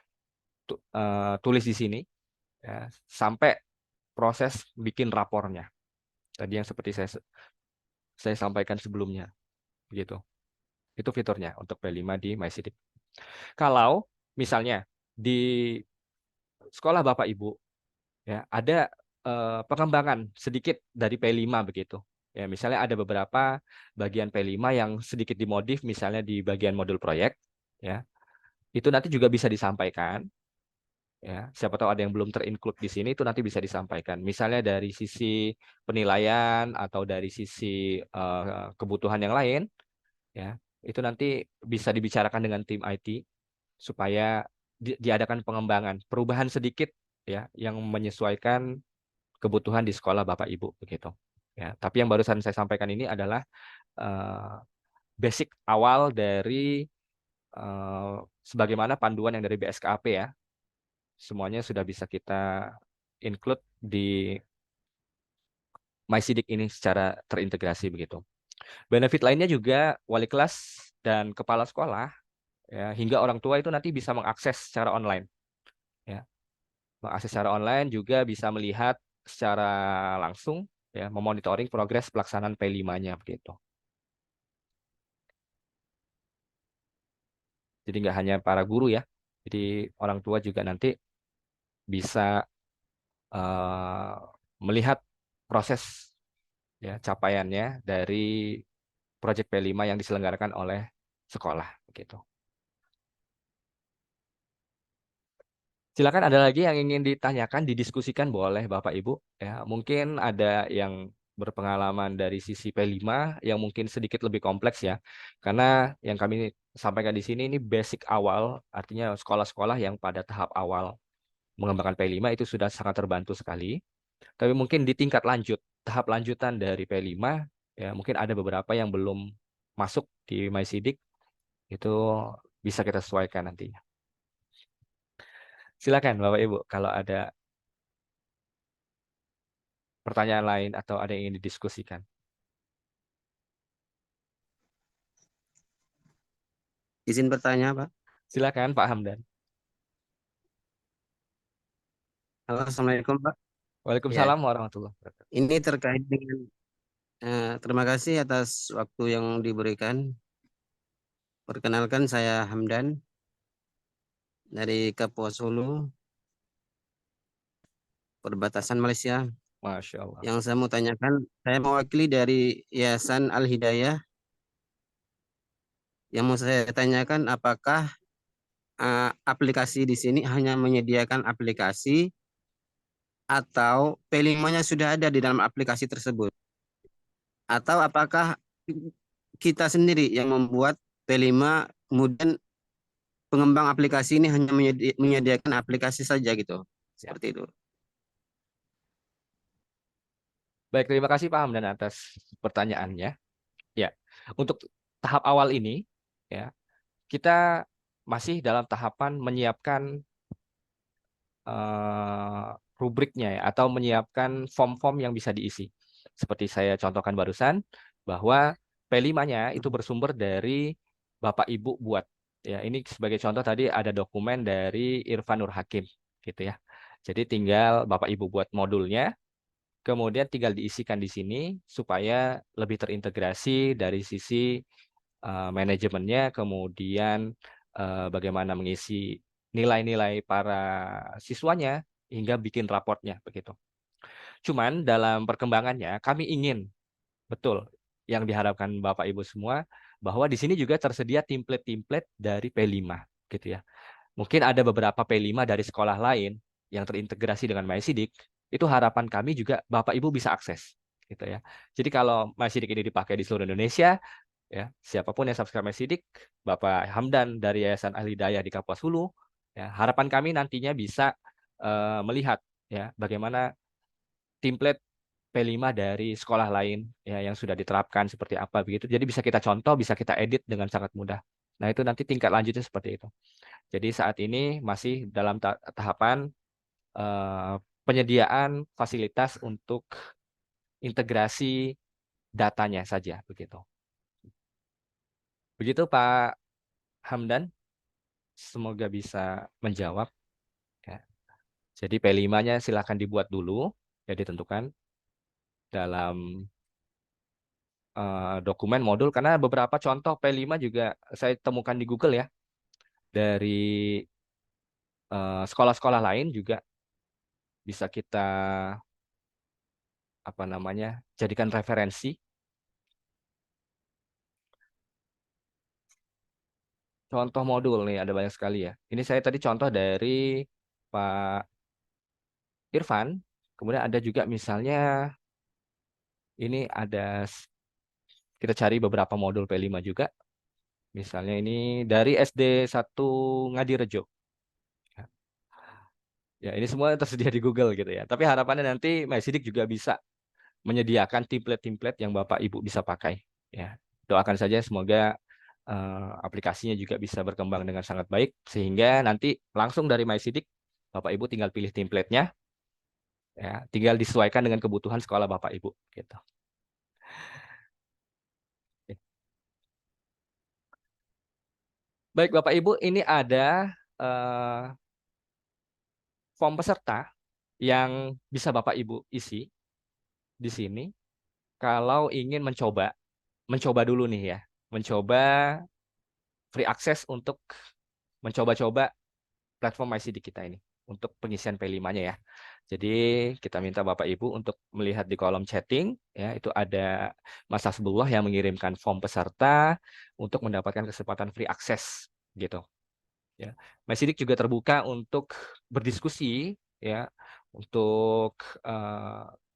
di sini ya, sampai proses bikin rapornya. Tadi yang seperti saya sampaikan sebelumnya, begitu. Itu fiturnya untuk P5 di MySidik. Kalau misalnya di sekolah Bapak Ibu ya ada pengembangan sedikit dari P5 begitu. Ya, misalnya ada beberapa bagian P5 yang sedikit dimodif misalnya di bagian modul proyek ya. Itu nanti juga bisa disampaikan ya. Siapa tahu ada yang belum terinclude di sini itu nanti bisa disampaikan. Misalnya dari sisi penilaian atau dari sisi kebutuhan yang lain ya. Itu nanti bisa dibicarakan dengan tim IT supaya diadakan pengembangan, perubahan sedikit ya yang menyesuaikan kebutuhan di sekolah Bapak Ibu begitu. Ya, tapi yang barusan saya sampaikan ini adalah eh, basic awal dari sebagaimana panduan yang dari BSKAP ya. Semuanya sudah bisa kita include di MySidik ini secara terintegrasi begitu. Benefit lainnya juga wali kelas dan kepala sekolah ya, hingga orang tua itu nanti bisa mengakses secara online ya. Mengakses secara online juga bisa melihat secara langsung ya, memonitoring progres pelaksanaan P5-nya begitu. Jadi nggak hanya para guru ya. Jadi orang tua juga nanti bisa melihat proses ya capaiannya dari proyek P5 yang diselenggarakan oleh sekolah begitu. Silakan ada lagi yang ingin ditanyakan, didiskusikan boleh Bapak Ibu. Ya, mungkin ada yang berpengalaman dari sisi P5 yang mungkin sedikit lebih kompleks ya. Karena yang kami sampaikan di sini ini basic awal, artinya sekolah-sekolah yang pada tahap awal mengembangkan P5 itu sudah sangat terbantu sekali. Tapi mungkin di tingkat lanjut, tahap lanjutan dari P5, ya mungkin ada beberapa yang belum masuk di MySidik, itu bisa kita sesuaikan nantinya. Silakan Bapak Ibu, kalau ada pertanyaan lain atau ada yang ingin didiskusikan. Izin bertanya, Pak. Silakan Pak Hamdan. Halo, Assalamualaikum, Pak. Ya, Waalaikumsalam warahmatullahi wabarakatuh. ini terkait dengan terima kasih atas waktu yang diberikan. Perkenalkan, saya Hamdan dari Kapuas Hulu, perbatasan Malaysia. Masya Allah. Yang saya mau tanyakan, saya mewakili dari Yayasan Al Hidayah. Yang mau saya tanyakan, apakah aplikasi di sini hanya menyediakan aplikasi atau P5-nya sudah ada di dalam aplikasi tersebut? Atau apakah kita sendiri yang membuat P5, kemudian pengembang aplikasi ini hanya menyediakan aplikasi saja gitu? Ya. Seperti itu. Baik, terima kasih Pak Hamdan atas pertanyaannya. Ya, untuk tahap awal ini, ya kita masih dalam tahapan menyiapkan rubriknya ya, atau menyiapkan form-form yang bisa diisi. Seperti saya contohkan barusan, bahwa P5-nya itu bersumber dari Bapak Ibu buat. Ya, ini sebagai contoh tadi ada dokumen dari Irfan Nur Hakim, gitu ya. Jadi tinggal Bapak Ibu buat modulnya, kemudian tinggal diisikan di sini supaya lebih terintegrasi dari sisi manajemennya, kemudian bagaimana mengisi nilai-nilai para siswanya hingga bikin raportnya begitu. Cuman dalam perkembangannya kami ingin betul yang diharapkan Bapak Ibu semua bahwa di sini juga tersedia template-template dari P5 gitu ya. Mungkin ada beberapa P5 dari sekolah lain yang terintegrasi dengan MySidik, itu harapan kami juga Bapak Ibu bisa akses gitu ya. Jadi kalau MySidik ini dipakai di seluruh Indonesia, ya siapapun yang subscribe MySidik, Bapak Hamdan dari Yayasan Ahli Daya di Kapuas Hulu, ya harapan kami nantinya bisa melihat ya bagaimana template P5 dari sekolah lain ya yang sudah diterapkan seperti apa begitu. Jadi bisa kita contoh, bisa kita edit dengan sangat mudah. Nah, itu nanti tingkat lanjutnya seperti itu. Jadi saat ini masih dalam tahapan eh, penyediaan fasilitas untuk integrasi datanya saja begitu. Begitu Pak Hamdan, semoga bisa menjawab ya. Jadi P5-nya silakan dibuat dulu ya ditentukan dalam dokumen modul karena beberapa contoh P5 juga saya temukan di Google ya dari sekolah-sekolah lain juga bisa kita apa namanya jadikan referensi. Contoh modul nih ada banyak sekali ya. Ini saya tadi contoh dari Pak Irfan. Kemudian ada juga misalnya ini ada kita cari beberapa modul P5 juga. Misalnya ini dari SD 1 Ngadirejo. Ya, ini semua tersedia di Google gitu ya. Tapi harapannya nanti MySidik juga bisa menyediakan template-template yang Bapak Ibu bisa pakai ya. Doakan saja semoga aplikasinya juga bisa berkembang dengan sangat baik sehingga nanti langsung dari MySidik Bapak Ibu tinggal pilih template-nya, ya, tinggal disesuaikan dengan kebutuhan sekolah Bapak Ibu gitu. Baik Bapak Ibu, ini ada form peserta yang bisa Bapak Ibu isi di sini kalau ingin mencoba dulu nih ya, mencoba free access untuk mencoba-coba platform MySidik kita ini untuk pengisian P5-nya ya. Jadi kita minta Bapak Ibu untuk melihat di kolom chatting ya, itu ada Mas Hasbullah yang mengirimkan form peserta untuk mendapatkan kesempatan free access gitu. Ya. MySidik juga terbuka untuk berdiskusi ya, untuk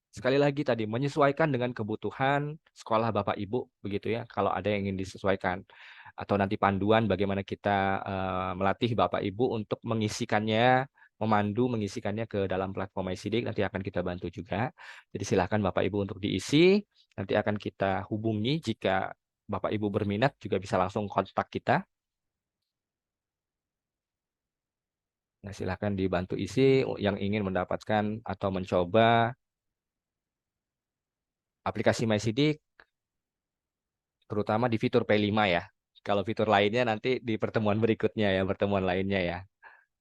sekali lagi tadi menyesuaikan dengan kebutuhan sekolah Bapak Ibu begitu ya. Kalau ada yang ingin disesuaikan atau nanti panduan bagaimana kita melatih Bapak Ibu untuk memandu mengisikannya ke dalam platform MySidik, nanti akan kita bantu juga. Jadi silakan Bapak Ibu untuk diisi, nanti akan kita hubungi jika Bapak Ibu berminat juga bisa langsung kontak kita. Nah, silakan dibantu isi yang ingin mendapatkan atau mencoba aplikasi MySidik, terutama di fitur P5 ya. Kalau fitur lainnya nanti di pertemuan berikutnya ya, pertemuan lainnya ya.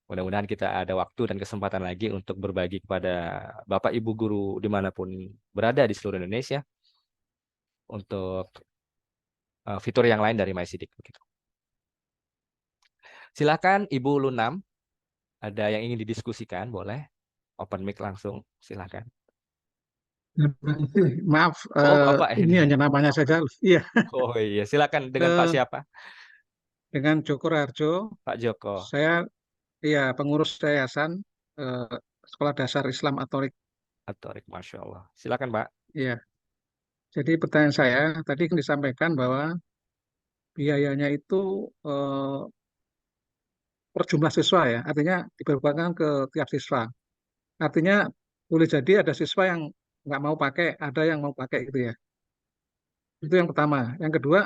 Mudah-mudahan kita ada waktu dan kesempatan lagi untuk berbagi kepada Bapak Ibu guru dimanapun berada di seluruh Indonesia untuk fitur yang lain dari MySidik begitu. Silakan Ibu Lunam, ada yang ingin didiskusikan, boleh open mic langsung, silakan. Maaf, Oh, Bapak ini ini. hanya namanya saja. Iya, Oh iya, silakan dengan Pak siapa? dengan Joko Raharjo. Pak Joko. Saya, iya, pengurus yayasan eh, Sekolah Dasar Islam Atorik. Atorik, Masya Allah. Silakan Pak. Iya. Jadi pertanyaan saya tadi kan disampaikan bahwa biayanya itu eh, per jumlah siswa ya, artinya dibebankan ke tiap siswa. Artinya boleh jadi ada siswa yang nggak mau pakai, ada yang mau pakai gitu ya. Itu yang pertama. Yang kedua,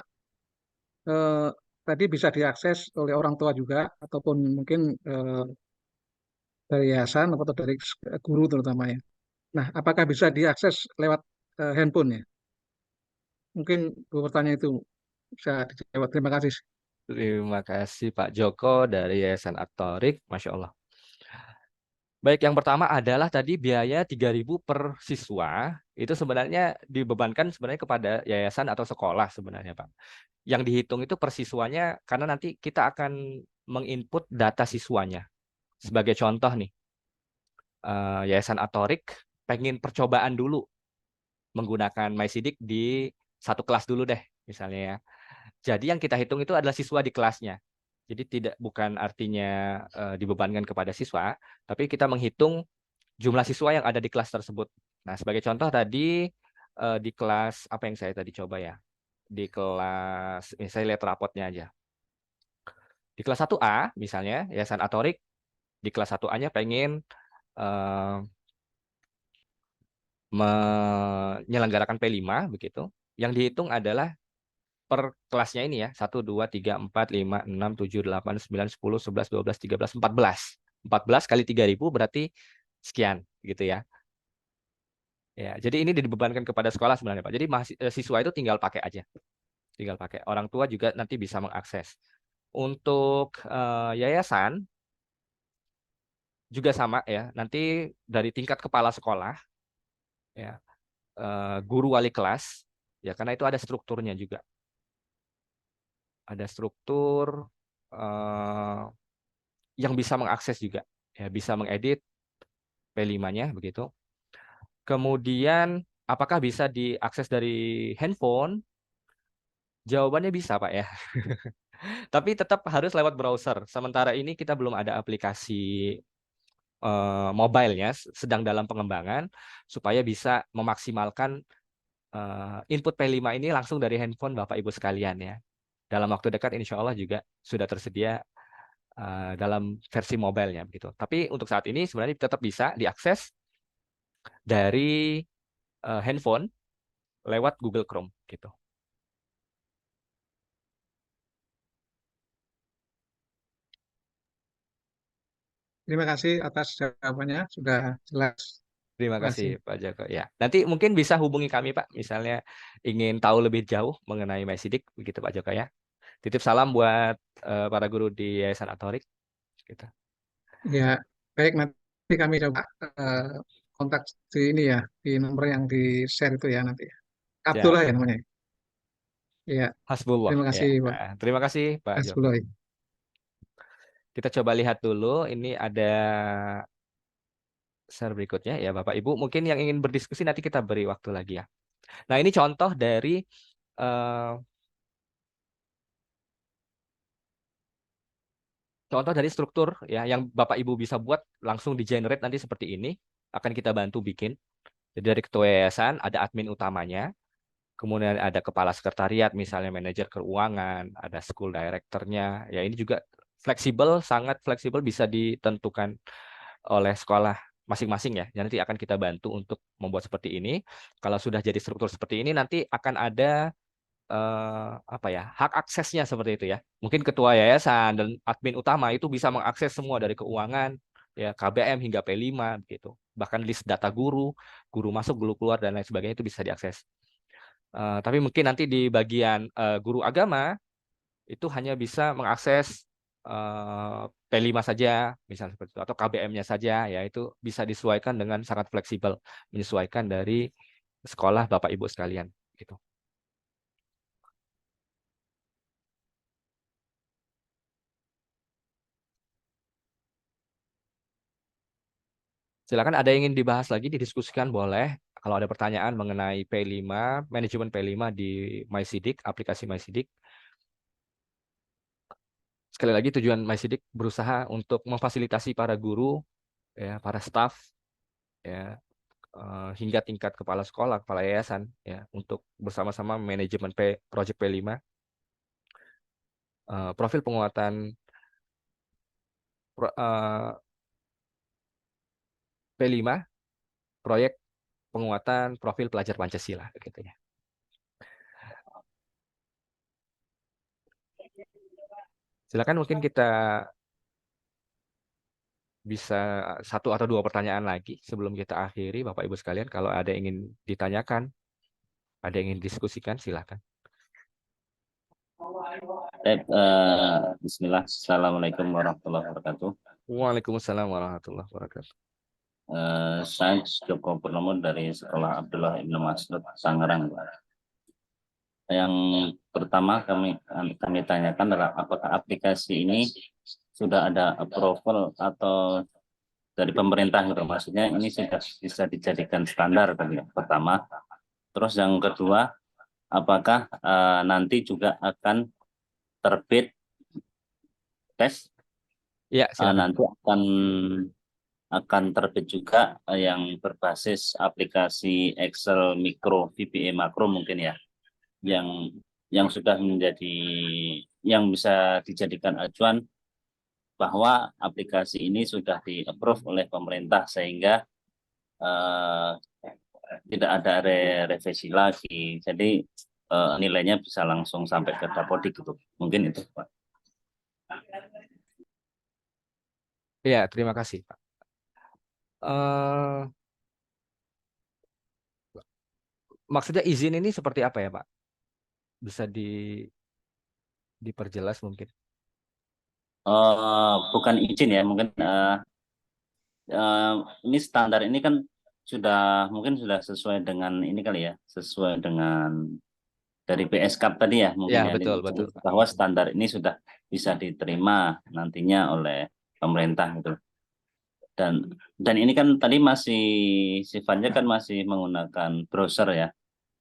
eh, tadi bisa diakses oleh orang tua juga ataupun mungkin dari yayasan atau dari guru terutama ya. Nah, apakah bisa diakses lewat handphone ya? Mungkin dua pertanyaan itu bisa dijawab. Terima kasih. Terima kasih Pak Joko dari Yayasan Atorik, Masya Allah. Baik, yang pertama adalah tadi biaya 3.000 per siswa, itu sebenarnya dibebankan sebenarnya kepada yayasan atau sekolah sebenarnya Pak. Yang dihitung itu per siswanya karena nanti kita akan menginput data siswanya. Sebagai contoh nih, Yayasan Atorik pengen percobaan dulu menggunakan MySidik di satu kelas dulu deh, misalnya ya. Jadi yang kita hitung itu adalah siswa di kelasnya. Jadi bukan artinya dibebankan kepada siswa, tapi kita menghitung jumlah siswa yang ada di kelas tersebut. Nah, sebagai contoh tadi di kelas apa yang saya tadi coba ya. Di kelas, saya lihat rapotnya aja. Di kelas 1A misalnya, Yayasan Atorik di kelas 1A-nya pengen menyelenggarakan P5 begitu. Yang dihitung adalah per kelasnya ini ya, 1, 2, 3, 4, 5, 6, 7, 8, 9, 10, 11, 12, 13, 14. 14 kali 3.000 berarti sekian gitu ya. Ya, jadi ini dibebankan kepada sekolah sebenarnya Pak. Jadi siswa itu tinggal pakai aja. Tinggal pakai. Orang tua juga nanti bisa mengakses. Untuk yayasan juga sama ya. Nanti dari tingkat kepala sekolah ya, guru wali kelas ya, karena itu ada strukturnya juga. Ada struktur yang bisa mengakses juga, ya, bisa mengedit P5-nya begitu. Kemudian apakah bisa diakses dari handphone? Jawabannya bisa, Pak ya. Tapi tetap harus lewat browser. Sementara ini kita belum ada aplikasi mobile-nya, sedang dalam pengembangan supaya bisa memaksimalkan input P5 ini langsung dari handphone Bapak Ibu sekalian ya. Dalam waktu dekat insya Allah juga sudah tersedia dalam versi mobile-nya begitu. Tapi untuk saat ini sebenarnya tetap bisa diakses dari handphone lewat Google Chrome gitu. Terima kasih atas jawabannya, sudah jelas. Terima Terima kasih kasih. Pak Joko. Ya, nanti mungkin bisa hubungi kami Pak, misalnya ingin tahu lebih jauh mengenai MySidik, begitu Pak Joko ya. Titip salam buat para guru di Yayasan Atorik. Gitu. Ya, baik, nanti kami coba kontak di ini ya, di nomor yang di share itu ya nanti. Siap. Abdullah ya namanya. Iya, Hasbullah. terima Ya. kasih Pak Terima kasih Pak Joko. Hasbullah. Kita coba lihat dulu. Ini ada share berikutnya ya Bapak Ibu. Mungkin yang ingin berdiskusi nanti kita beri waktu lagi ya. Nah ini contoh dari eh, struktur ya yang Bapak Ibu bisa buat langsung di generate nanti seperti ini. Akan kita bantu bikin. Jadi dari ketua yayasan ada admin utamanya. Kemudian ada kepala sekretariat, misalnya manajer keuangan, ada school directornya. Ya ini juga fleksibel, sangat fleksibel, bisa ditentukan oleh sekolah masing-masing ya. Nanti akan kita bantu untuk membuat seperti ini. Kalau sudah jadi struktur seperti ini, nanti akan ada apa ya, hak aksesnya seperti itu ya. Mungkin ketua yayasan dan admin utama itu bisa mengakses semua dari keuangan, ya KBM hingga P5 gitu. Bahkan list data guru, guru masuk, guru keluar dan lain sebagainya itu bisa diakses. Tapi mungkin nanti di bagian guru agama itu hanya bisa mengakses P5 saja, misalnya seperti itu, atau KBM-nya saja, ya itu bisa disesuaikan dengan sangat fleksibel, menyesuaikan dari sekolah Bapak Ibu sekalian. Gitu. Silakan ada yang ingin dibahas lagi, didiskusikan boleh. Kalau ada pertanyaan mengenai P5, manajemen P5 di MySidik, aplikasi MySidik. Sekali lagi tujuan MySidik berusaha untuk memfasilitasi para guru, ya, para staf, ya, hingga tingkat kepala sekolah, kepala yayasan, ya, untuk bersama-sama manajemen Project P5, profil penguatan P5, proyek penguatan profil pelajar Pancasila, gitu ya. Silakan mungkin kita bisa satu atau dua pertanyaan lagi sebelum kita akhiri, Bapak Ibu sekalian. Kalau ada yang ingin ditanyakan, ada yang ingin diskusikan, silakan. Bismillah. Assalamualaikum warahmatullahi wabarakatuh. Waalaikumsalam warahmatullahi wabarakatuh. Saya Joko Purnomo dari Sekolah Abdullah Ibnu Mas'ud, Tangerang. Yang pertama kami tanyakan adalah apakah aplikasi ini sudah ada approval atau dari pemerintah, gitu. Maksudnya ini sudah bisa dijadikan standar tadi pertama. Terus yang kedua, apakah nanti juga akan terbit tes? Ya, silakan. Nanti akan terbit juga yang berbasis aplikasi Excel Mikro, VBA Makro mungkin ya, yang sudah menjadi, yang bisa dijadikan acuan bahwa aplikasi ini sudah di-approve oleh pemerintah sehingga tidak ada revisi lagi. Jadi nilainya bisa langsung sampai ke Dapodik gitu. Mungkin itu, Pak. Ya, terima kasih, Pak. Maksudnya izin ini seperti apa ya, Pak? Bisa diperjelas mungkin? Bukan izin ya, mungkin ini standar ini kan mungkin sudah sesuai dengan ini kali ya, sesuai dengan dari PSKAP tadi ya, mungkin Ya, ya, betul, betul, Pak. bahwa standar ini sudah bisa diterima nantinya oleh pemerintah gitu. Dan ini kan tadi masih sifatnya kan masih menggunakan browser ya.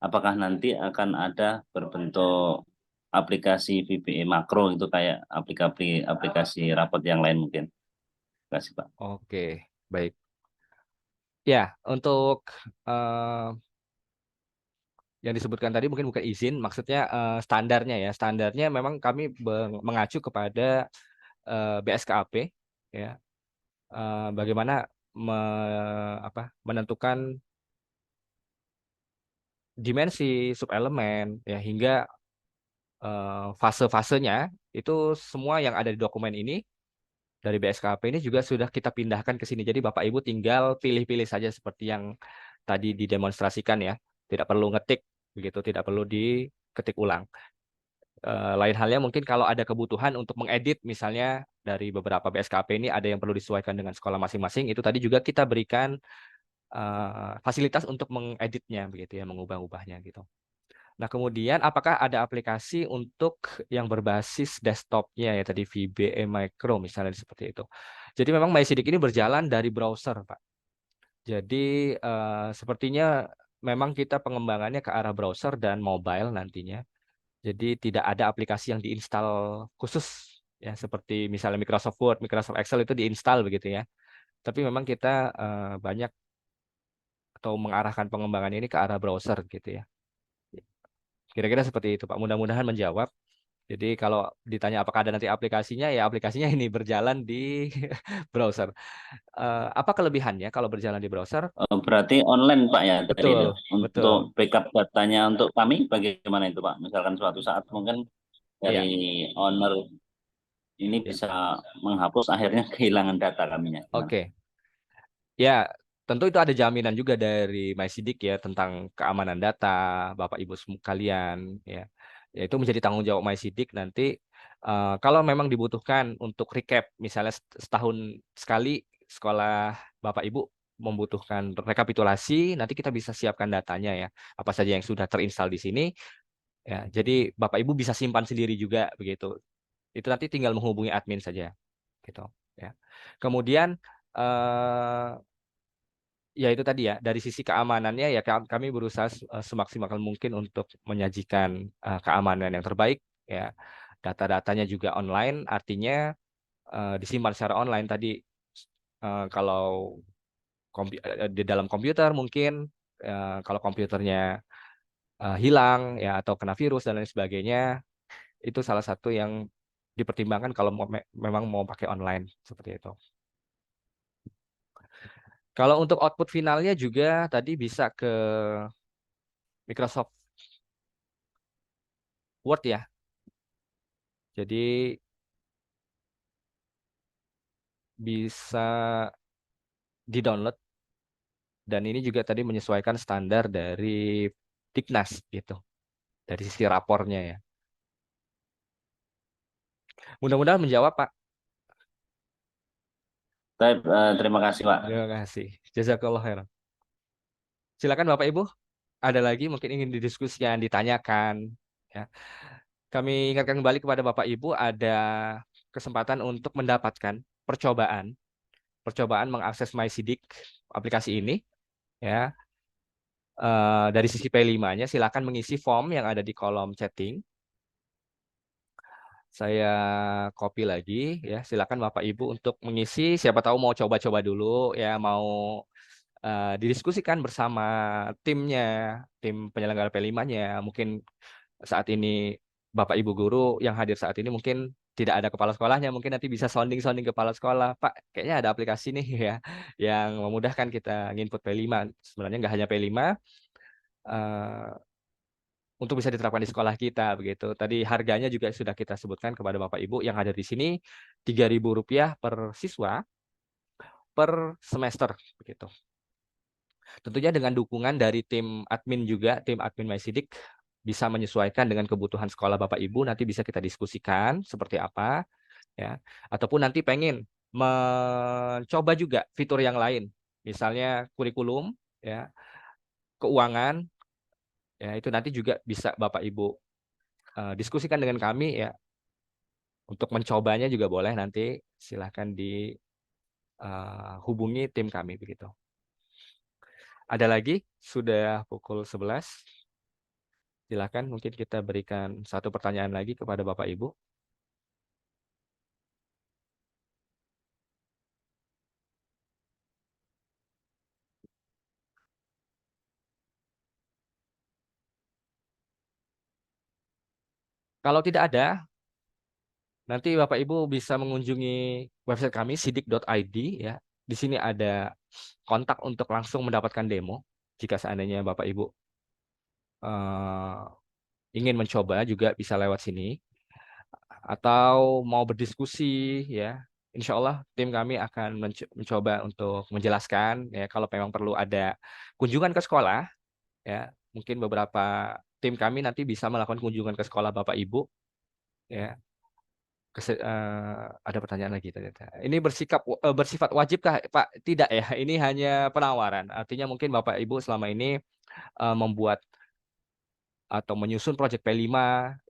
Apakah nanti akan ada berbentuk aplikasi VBA makro itu kayak aplikasi rapot yang lain mungkin? Terima kasih, Pak. Oke, baik. Ya, untuk yang disebutkan tadi mungkin bukan izin, maksudnya standarnya ya. Standarnya memang kami mengacu kepada BSKAP, ya. Bagaimana menentukan dimensi subelemen, ya, hingga fase-fasenya itu semua yang ada di dokumen ini dari BSKP ini juga sudah kita pindahkan ke sini. Jadi Bapak Ibu tinggal pilih-pilih saja seperti yang tadi didemonstrasikan ya. Tidak perlu ngetik begitu, tidak perlu diketik ulang. Lain halnya mungkin kalau ada kebutuhan untuk mengedit misalnya dari beberapa BSKP ini ada yang perlu disesuaikan dengan sekolah masing-masing, itu tadi juga kita berikan fasilitas untuk mengeditnya begitu ya, mengubah-ubahnya gitu. Nah, kemudian apakah ada aplikasi untuk yang berbasis desktopnya ya tadi VBA Micro misalnya seperti itu. Jadi memang MySidik ini berjalan dari browser, Pak. Jadi sepertinya memang kita pengembangannya ke arah browser dan mobile nantinya. Jadi tidak ada aplikasi yang diinstal khusus ya seperti misalnya Microsoft Word, Microsoft Excel itu diinstal begitu ya. Tapi memang kita banyak atau mengarahkan pengembangan ini ke arah browser gitu ya. Kira-kira seperti itu, Pak. Mudah-mudahan menjawab. Jadi kalau ditanya apakah ada nanti aplikasinya, ya aplikasinya ini berjalan di browser. Apa kelebihannya kalau berjalan di browser? Berarti online Pak ya tadi Betul, itu. betul. Untuk backup datanya untuk kami bagaimana itu Pak? Misalkan suatu saat mungkin Iya, dari owner ini ya. bisa menghapus akhirnya kehilangan data kaminya. Gimana? Oke. Ya, tentu itu ada jaminan juga dari MySidik ya tentang keamanan data Bapak Ibu kalian ya. Ya itu menjadi tanggung jawab MySidik nanti kalau memang dibutuhkan untuk recap misalnya setahun sekali sekolah Bapak Ibu membutuhkan rekapitulasi, nanti kita bisa siapkan datanya ya. Apa saja yang sudah terinstal di sini ya. Jadi Bapak Ibu bisa simpan sendiri juga begitu. Itu nanti tinggal menghubungi admin saja gitu ya. Kemudian eh, ya itu tadi ya dari sisi keamanannya ya kami berusaha semaksimal mungkin untuk menyajikan keamanan yang terbaik ya. Data-datanya juga online, artinya disimpan secara online tadi. Kalau di dalam komputer mungkin kalau komputernya hilang ya atau kena virus dan lain sebagainya, itu salah satu yang dipertimbangkan kalau memang mau pakai online seperti itu. Kalau untuk output finalnya juga tadi bisa ke Microsoft Word ya. Jadi bisa di-download dan ini juga tadi menyesuaikan standar dari Dignas gitu. Dari sisi rapornya ya. Mudah-mudahan menjawab, Pak. Baik, terima kasih Pak. Terima kasih. Jazakallah khairan. Silakan Bapak Ibu, ada lagi mungkin ingin didiskusikan, ditanyakan ya. Kami ingatkan kembali kepada Bapak Ibu ada kesempatan untuk mendapatkan percobaan percobaan mengakses MySidik aplikasi ini ya. Dari sisi P5-nya silakan mengisi form yang ada di kolom chatting. Saya copy lagi ya. Silakan Bapak Ibu untuk mengisi. Siapa tahu mau coba-coba dulu ya, mau didiskusikan bersama timnya, tim penyelenggara P5-nya. Mungkin saat ini Bapak Ibu guru yang hadir saat ini mungkin tidak ada kepala sekolahnya, mungkin nanti bisa sounding-sounding kepala sekolah. Pak, kayaknya ada aplikasi nih ya yang memudahkan kita nginput P5. Sebenarnya nggak hanya P5, eh, untuk bisa diterapkan di sekolah kita begitu. Tadi harganya juga sudah kita sebutkan kepada Bapak Ibu yang ada di sini, Rp3.000 per siswa per semester begitu. Tentunya dengan dukungan dari tim admin juga, tim admin MySidik bisa menyesuaikan dengan kebutuhan sekolah Bapak Ibu, nanti bisa kita diskusikan seperti apa ya. Ataupun nanti pengen mencoba juga fitur yang lain, misalnya kurikulum ya, keuangan ya, itu nanti juga bisa Bapak Ibu diskusikan dengan kami ya. Untuk mencobanya juga boleh, nanti silahkan dihubungi tim kami begitu. Ada lagi? Sudah pukul 11. Silahkan mungkin kita berikan satu pertanyaan lagi kepada Bapak Ibu. Kalau tidak ada, nanti Bapak Ibu bisa mengunjungi website kami sidik.id ya. Di sini ada kontak untuk langsung mendapatkan demo jika seandainya Bapak Ibu ingin mencoba juga bisa lewat sini atau mau berdiskusi ya. insya Allah tim kami akan mencoba untuk menjelaskan ya kalau memang perlu ada kunjungan ke sekolah ya, mungkin beberapa tim kami nanti bisa melakukan kunjungan ke sekolah Bapak Ibu ya. Ada pertanyaan lagi ternyata. Ini bersifat wajibkah, Pak? Tidak ya. Ini hanya penawaran. Artinya mungkin Bapak Ibu selama ini membuat atau menyusun proyek P5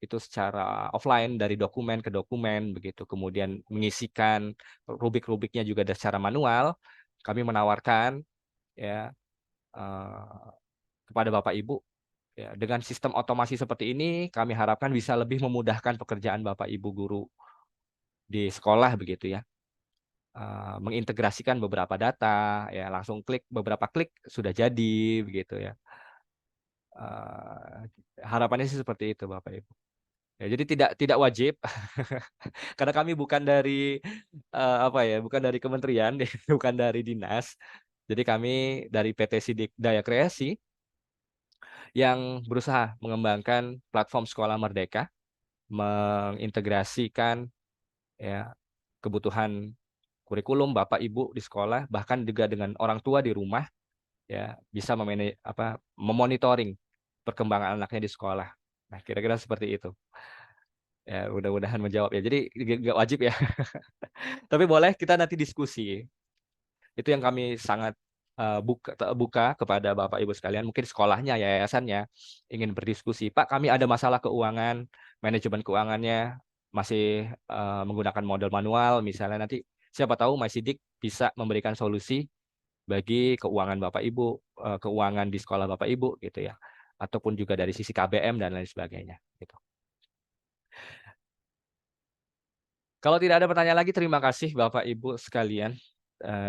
itu secara offline dari dokumen ke dokumen begitu. Kemudian mengisikan rubik-rubiknya juga secara manual. Kami menawarkan ya kepada Bapak Ibu ya, dengan sistem otomasi seperti ini kami harapkan bisa lebih memudahkan pekerjaan Bapak Ibu guru di sekolah begitu ya. Mengintegrasikan beberapa data ya, langsung beberapa klik sudah jadi begitu ya. Harapannya sih seperti itu Bapak Ibu ya, jadi tidak wajib karena kami bukan dari apa ya, bukan dari kementerian bukan dari dinas, jadi kami dari PT Sidik Daya Kreasi yang berusaha mengembangkan platform Sekolah Merdeka, mengintegrasikan ya kebutuhan kurikulum Bapak Ibu di sekolah, bahkan juga dengan orang tua di rumah ya bisa memonitoring perkembangan anaknya di sekolah. Nah, kira-kira seperti itu. Ya, mudah-mudahan menjawab ya. Jadi nggak wajib ya. Tapi boleh kita nanti diskusi. Itu yang kami sangat buka kepada Bapak Ibu sekalian, mungkin sekolahnya, yayasannya ingin berdiskusi. Pak, kami ada masalah keuangan, manajemen keuangannya masih menggunakan model manual, misalnya nanti siapa tahu MySidik bisa memberikan solusi bagi keuangan Bapak Ibu, keuangan di sekolah Bapak Ibu gitu ya, ataupun juga dari sisi KBM dan lain sebagainya. Gitu. Kalau tidak ada pertanyaan lagi, terima kasih Bapak Ibu sekalian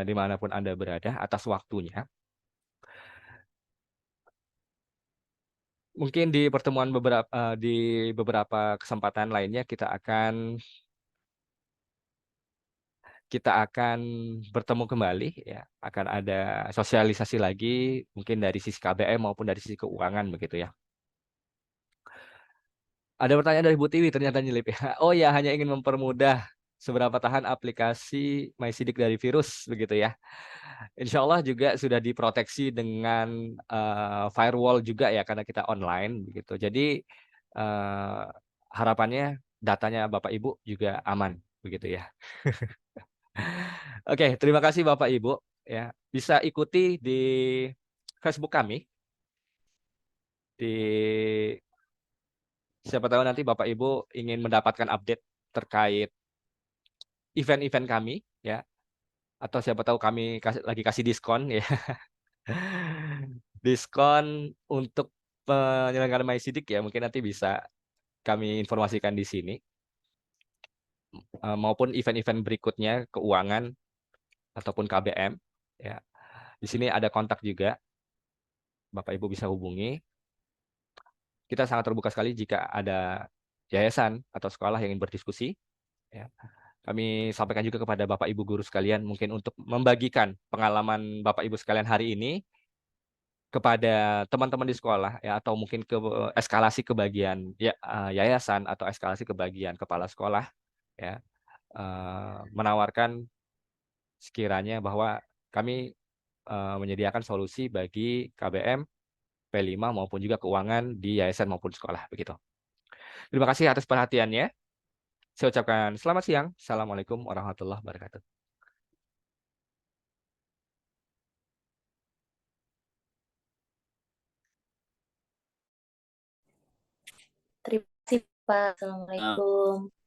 dimanapun Anda berada atas waktunya. Mungkin di pertemuan di beberapa kesempatan lainnya kita akan bertemu kembali ya, akan ada sosialisasi lagi mungkin dari sisi KBM maupun dari sisi keuangan begitu ya. Ada pertanyaan dari Bu Tiwi ternyata nyelip ya. Oh ya, hanya ingin mempermudah seberapa tahan aplikasi MySidik dari virus begitu ya. Insya Allah juga sudah diproteksi dengan firewall juga ya karena kita online begitu. Jadi harapannya datanya Bapak Ibu juga aman begitu ya. Oke, terima kasih Bapak Ibu ya. Bisa ikuti di Facebook kami di siapa tahu nanti Bapak Ibu ingin mendapatkan update terkait event-event kami ya, atau siapa tahu kami lagi kasih diskon ya. Diskon untuk penyelenggara MySidik ya, mungkin nanti bisa kami informasikan di sini. Maupun event-event berikutnya keuangan ataupun KBM ya. Di sini ada kontak juga. Bapak Ibu bisa hubungi. Kita sangat terbuka sekali jika ada yayasan atau sekolah yang ingin berdiskusi ya. Kami sampaikan juga kepada Bapak Ibu guru sekalian mungkin untuk membagikan pengalaman Bapak Ibu sekalian hari ini kepada teman-teman di sekolah ya, atau mungkin ke eskalasi ke bagian ya, yayasan atau eskalasi ke bagian kepala sekolah ya, menawarkan sekiranya bahwa kami menyediakan solusi bagi KBM, P5 maupun juga keuangan di yayasan maupun sekolah begitu. Terima kasih atas perhatiannya. Saya ucapkan selamat siang. Assalamualaikum warahmatullahi wabarakatuh. Terima kasih Pak. Assalamualaikum.